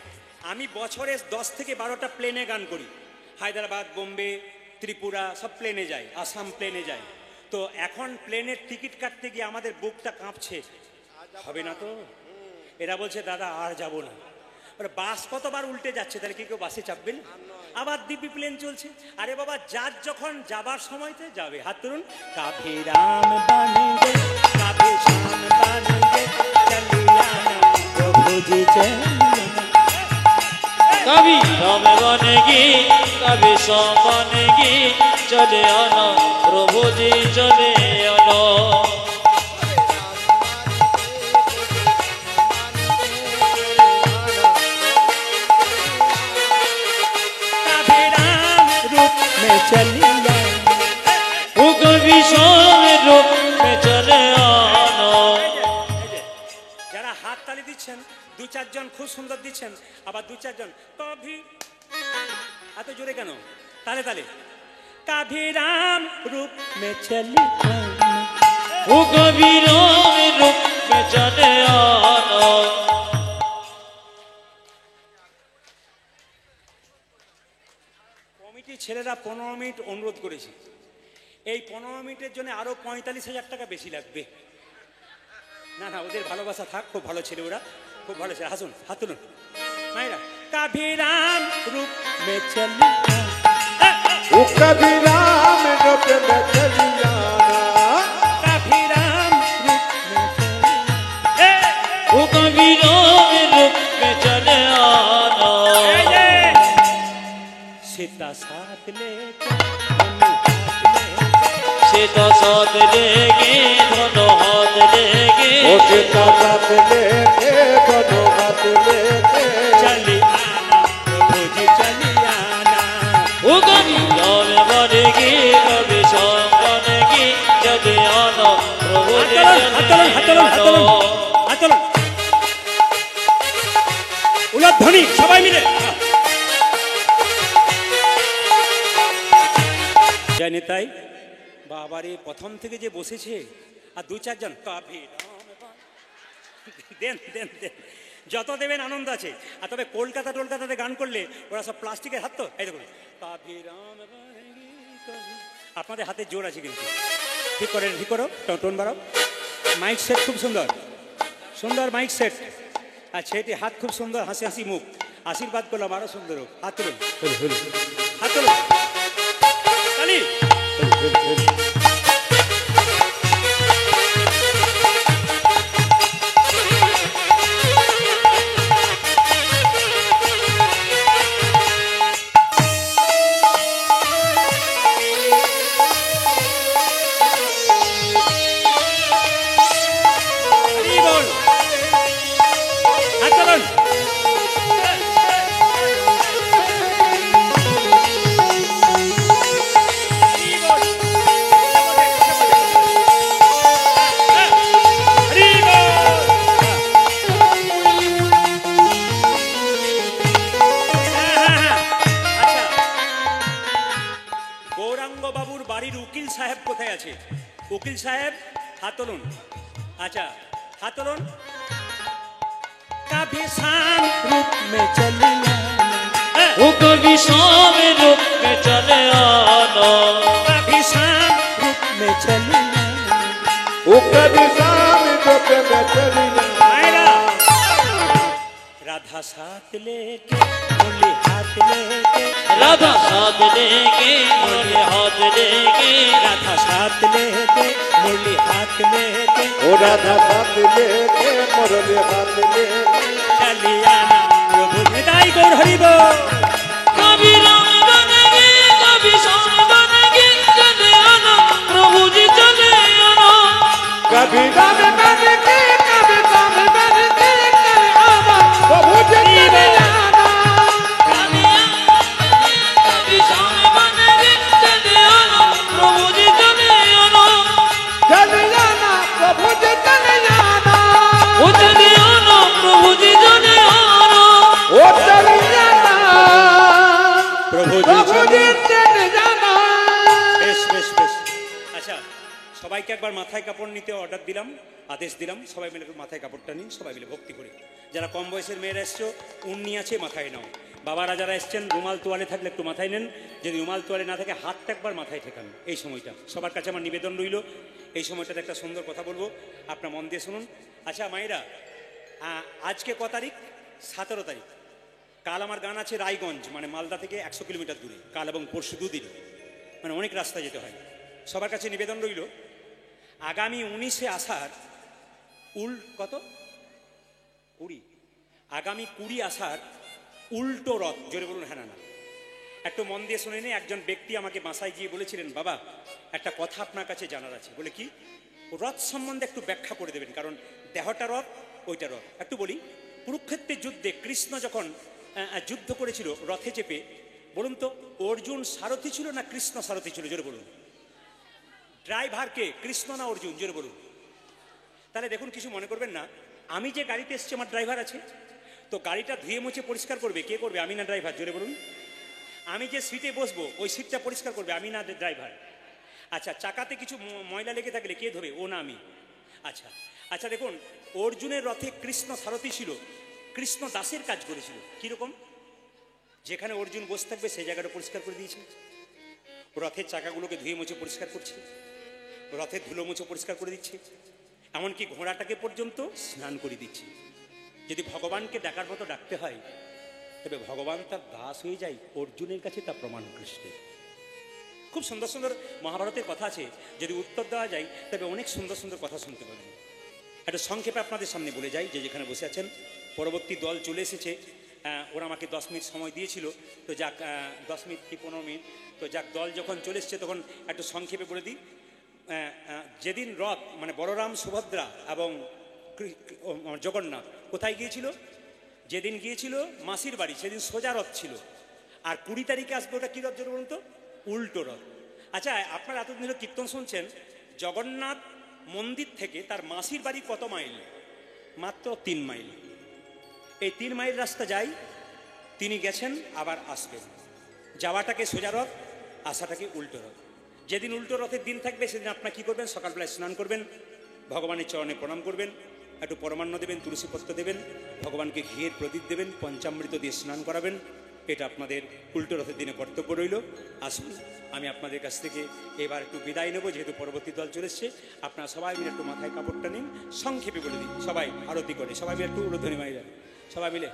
আমি বছরে 10 থেকে 12টা প্লেনে গান করি, হায়দ্রাবাদ, বোম্বে, ত্রিপুরা সব প্লেনে যাই, আসাম প্লেনে যাই। তো এখন প্লেনের টিকিট কাটতে গিয়ে আমাদের বুকটা কাঁপছে, হবে না তো? এরা বলছে দাদা আর যাব না। বাস কতবার উল্টে যাচ্ছে, তাহলে কি কেউ বাসে চাপবেন? আবার দিব্যি প্লেন চলছে। আরে বাবা, যার যখন যাবার সময়তে যাবে। হাত তুলুন। কাভি রাম বানেঙ্গে, কাভি শ্যাম বানেঙ্গে, চলিয়ে আনা প্রভু জি চলিয়ে আনা। कभी राम बनेगी, कभी श्याम बनेगी, चले आना प्रभु जी चले आना। काभि राम रूप में चलिए आना, वो कभी श्याम रूप में चले आना। যারা হাত তালি দিচ্ছেন, 2-4 জন খুব সুন্দর দিচ্ছেন, আবার 2-4 জন কভি, এত জোরে কেন? তালে তালে। কাভি রাম রূপ মে চলি আনা, वो कभी राम रूप में चले आना। কমিটির ছেলেরা 15 মিনিট অনুরোধ করেছে, এই 15 মিনিটের জন্য আরো 45,000 টাকা বেশি লাগবে। না না, ওদের ভালোবাসা থাক, খুব ভালো ছেলে ওরা, খুব ভালো ছেলে। হাসুন, হাত তুলুন মায়েরা। কাভি রাম রূপ মে চলি আনা, वो कभी राम रूप में चली आना, काभि राम रूप में चली आना। वो कभी राम रूप में चले आना। सीता साथ लेके, सीता साथ लेके, दोनों हाथ लेके, वो सीता साथ लेके, दोनों हाथ लेके, चली आना प्रभु जी चली आना। वो कभी হাত তোলুন, হাত তোলুন, হাত তোলুন। উলধ্বনি সবাই মিলে। জয় নিতাই। বাবারে প্রথম থেকে যে বসেছে আর দু চারজন কাভি দেন দেন দেন, যত দেবেন আনন্দ আছে। আর তবে কলকাতা টলকাতাতে গান করলে ওরা সব প্লাস্টিকের হাত তো, এই দেখুন কাভি রাম বানেগি কভি। আপনাদের হাতে জোর আছে কিন্তু, ঠিক করে, ঠিক করো, টোন বাড়াও। মাইক সেট খুব সুন্দর, সুন্দর মাইক সেট। আচ্ছা, এটি হাত খুব সুন্দর, হাসি হাসি মুখ, আশীর্বাদ করলাম আরো সুন্দর হোক। হাত তুলুন, হাত তুলুন, তালি। উকিল সাহেব হাত তুলুন। আচ্ছা, হাত তুলুন। कभी शाम रूप में चले वो कभी शाम रूप में चले आना, कभी शाम रूप में चले वो कभी शाम रूप में चली आएगा। राधा साथ लेके मुरली हाथ लेके, राधा साथ लेके मुरली हाथ लेके, राधा साथ लेके मुरली हाथ लेके, वो राधा साथ लेके मुरली हाथ लेके चलिया ना प्रभु निताई गौर हरि बोल। कभी राम बनेगी कभी श्याम बनेगी, चले आना प्रभु जी चले आना। कभी राम बनेगी कभी श्याम बनेगी, चले आना प्रभु जी चले आना। कभी कभी श्याम बनेगी, चले आना प्रभु जी चले आना। चले आना प्रभु जी चले आना, वो चले आना प्रभु जी चले आना। वो चले आना प्रभु प्रभु जी चले जाना। বেশ বেশ বেশ। আচ্ছা, সবাইকে একবার মাথায় কাপড় নিতে অর্ডার দিলাম, আদেশ দিলাম, সবাই মিলে একটু মাথায় কাপড়টা নিন, সবাই মিলে ভক্তি করি। যারা কম বয়সের মেয়েরা এসছো, উন্নি আছে মাথায় নাও। বাবারা যারা এসছেন রুমাল তোয়ালে থাকলে একটু মাথায় নেন, যদি রুমাল তোয়ালে না থাকে হাতটা একবার মাথায় ঠেকান। এই সময়টা সবার কাছে আমার নিবেদন রইল। এই সময়টাতে একটা সুন্দর কথা বলবো, আপনার মন দিয়ে শুনুন। আচ্ছা মায়েরা, আজকে ক তারিখ? 17 তারিখ। কাল আমার গান আছে রায়গঞ্জ, মানে মালদা থেকে 100 কিলোমিটার দূরে, কাল এবং পরশু দুদিন, মানে অনেক রাস্তা যেতে হয়। সবার কাছে নিবেদন রইল, আগামী 19শে আষাঢ় কত 20, আগামী 20 আষাঢ় উল্টো রথ। জোরে বলুন হ্যাঁ না। একটু মন দিয়ে শুনে নিন। একজন ব্যক্তি আমাকে বাসায় গিয়ে বলেছিলেন, বাবা একটা কথা আপনার কাছে জানার আছে। বলে কি? রথ সম্বন্ধে একটু ব্যাখ্যা করে দেবেন, কারণ দেহটা রথ, ওইটা রথ। একটু বলি, কুরুক্ষেত্রের যুদ্ধে কৃষ্ণ যখন যুদ্ধ করেছিল রথে চেপে, বলুন তো অর্জুন সারথি ছিল না কৃষ্ণ সারথি ছিল? জোরে বলুন। ড্রাইভার কে, কৃষ্ণ না অর্জুন? জোরে বলুন। তাহলে দেখুন, কিছু মনে করবেন না, আমি যে গাড়িতে এসছি আমার ড্রাইভার আছে, তো গাড়িটা ধুয়ে মুছে পরিষ্কার করবে কে? করবে আমি না ড্রাইভার? জোরে বলুন। আমি যে সিটে বসবো ওই সিটটা পরিষ্কার করবে আমি না ড্রাইভার? আচ্ছা, চাকাতে কিছু ময়লা লেগে থাকলে কে ধোবে? ও না আমি? আচ্ছা আচ্ছা, দেখুন অর্জুনের রথে কৃষ্ণ সারথি ছিল, কৃষ্ণ দাসের কাজ করেছিল। কিরকম? যেখানে অর্জুন বসে থাকবে সেই জায়গাটা পরিষ্কার করে দিয়েছে, রথের চাকাগুলোকে ধুয়ে মুছে পরিষ্কার করছে, রথের ধুলো মুছে পরিষ্কার করে দিচ্ছে, এমনকি ঘোড়াটাকে পর্যন্ত স্নান করে দিচ্ছে। যদি ভগবানকে ডাকার মতো ডাকতে হয়, তবে ভগবান তার দাস হয়ে যায় অর্জুনের কাছে, তা প্রমাণ কৃষ্ণের। খুব সুন্দর সুন্দর মহাভারতের কথা আছে, যদি উত্তর দেওয়া যায় তবে অনেক সুন্দর সুন্দর কথা শুনতে পাবেন। একটা সংক্ষেপে আপনাদের সামনে বলে যাই, যে যেখানে বসে আছেন। পরবর্তী দল চলে এসেছে, ওরা আমাকে 10 মিনিট সময় দিয়েছিল, তো যাক 10 মিনিট কি 15 মিনিট, তো যাক দল যখন চলে এসছে তখন একটু সংক্ষেপে বলে দিই। যেদিন রথ, মানে বলরাম সুভদ্রা এবং জগন্নাথ কোথায় গিয়েছিল? যেদিন গিয়েছিল মাসির বাড়ি, সেদিন সোজা রথ ছিল। আর 20 তারিখে আসবে, ওটা কি রথ বলুন তো? উল্টো রথ। আচ্ছা, আপনারা এতদিন ধরে কীর্তন শুনছেন, জগন্নাথ মন্দির থেকে তার মাসির বাড়ি কত মাইল? মাত্র 3 মাইল। এই 3 মাইল রাস্তা যাই, তিনি গেছেন আবার আসবেন। যাওয়াটাকে সোজা রথ, আসাটাকে উল্টো রথ। যেদিন উল্টো রথের দিন থাকবে সেদিন আপনার কি করবেন? সকালবেলায় স্নান করবেন, ভগবানের চরণে প্রণাম করবেন, একটু পরমান্ন দেবেন, তুলসীপত্র দেবেন, ভগবানকে ঘিয়ের প্রদীপ দেবেন, পঞ্চামৃত দিয়ে স্নান করাবেন। এটা আপনাদের উল্টো রথের দিনে কর্তব্য রইল। আসুন, আমি আপনাদের কাছ থেকে এবার একটু বিদায় নেব, যেহেতু পরবর্তী দল চলে এসছে। আপনারা সবাই মিলে একটু মাথায় কাপড়টা নিন, সংক্ষেপে বলে দিন। সবাই আরতি করে, সবাই মিলে একটু উলুধ্বনি মাইরা, সবাই মিলে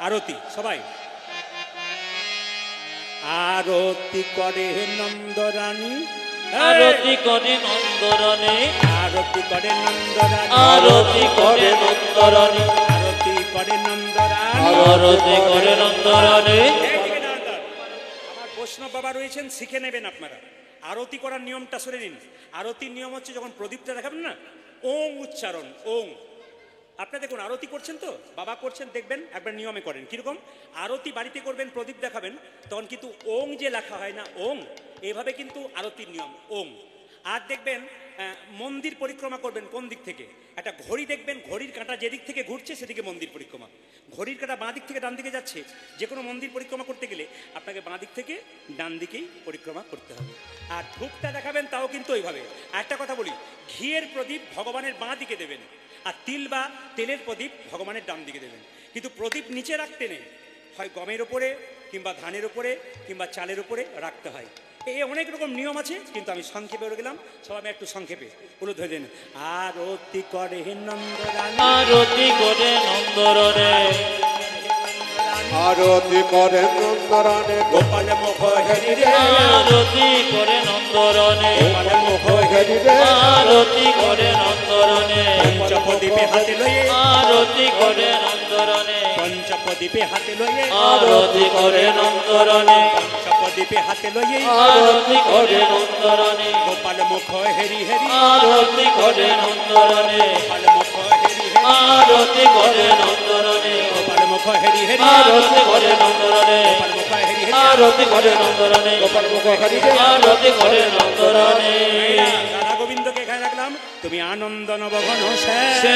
আরতি। সবাই আরতি করে নন্দরানী, আরতি করে নন্দরানী, আরতি করে নন্দরানী, আরতি করে নন্দরানী, আরতি করে নন্দরানী, আরতি করে নন্দরানী। আমার বৈষ্ণব বাবা রয়েছেন, শিখে নেবেন আপনারা। আরতি করার নিয়মটা শুনে নিন। আরতির নিয়ম হচ্ছে, যখন প্রদীপটা দেখাবেন না, ওং উচ্চারণ, ওং। আপনারা দেখুন, আরতি করছেন তো, বাবা করছেন, দেখবেন একবার নিয়মে করেন। কিরকম? আরতি বাড়িতে করবেন, প্রদীপ দেখাবেন, তখন কিন্তু ওং যে লেখা হয় না, ওং, এইভাবে কিন্তু আরতির নিয়ম, ওং। আর দেখবেন মন্দির পরিক্রমা করবেন কোন দিক থেকে? একটা ঘড়ি দেখবেন, ঘড়ির কাঁটা যেদিক থেকে ঘুরছে সেদিকে মন্দির পরিক্রমা। ঘড়ির কাঁটা বাঁ দিক থেকে ডান দিকে যাচ্ছে, যে কোনো মন্দির পরিক্রমা করতে গেলে আপনাকে বাঁ দিক থেকে ডান দিকেই পরিক্রমা করতে হবে। আর ধূপটা দেখাবেন, তাও কিন্তু ওইভাবে। একটা কথা বলি, ঘিয়ের প্রদীপ ভগবানের বাঁ দিকে দেবেন, আর তিল বা তেলের প্রদীপ ভগবানের ডান দিকে দেবেন। কিন্তু প্রদীপ নিচে রাখতে নেই, হয় গমের ওপরে, কিংবা ধানের ওপরে, কিংবা চালের উপরে রাখতে হয়। এই অনেক রকম নিয়ম আছে, কিন্তু আমি সংক্ষেপে বলে গেলাম। সবাই একটু সংক্ষেপে বলে ধরে দেন। আরতি করে নন্দরানী, আরতি করে নন্দরানী, আরতি করে নন্দরানী, গোপাল মুখ হেরি রে, আরতি করে নন্দরানী, গোপাল মুখ হেরি রে, আরতি করে নন্দরানী, পঞ্চপ্রদীপে হাতে লয়ে, আরতি করে নন্দরানী, পঞ্চপ্রদীপে হাতে লয়ে, আরতি করে নন্দরানী, পঞ্চপ্রদীপে হাতে লয়ে, আরতি করে নন্দরানী, গোপাল মুখ হেরি হেরি, আরতি করে নন্দরানী, গোপাল মুখ হেরি হেরি, আরতি করে নন্দরানী, গোপাল মুখ হেরি হেরি, আরতি করে নন্দরানী, গোপাল মুখ হেরি হেরি, আরতি করে নন্দরানী, গোপাল মুখ হেরি রে, আরতি করে নন্দরানী। রাধা গোবিন্দকে এখানে রাখলাম। তুমি আনন্দ নবঘন সে সে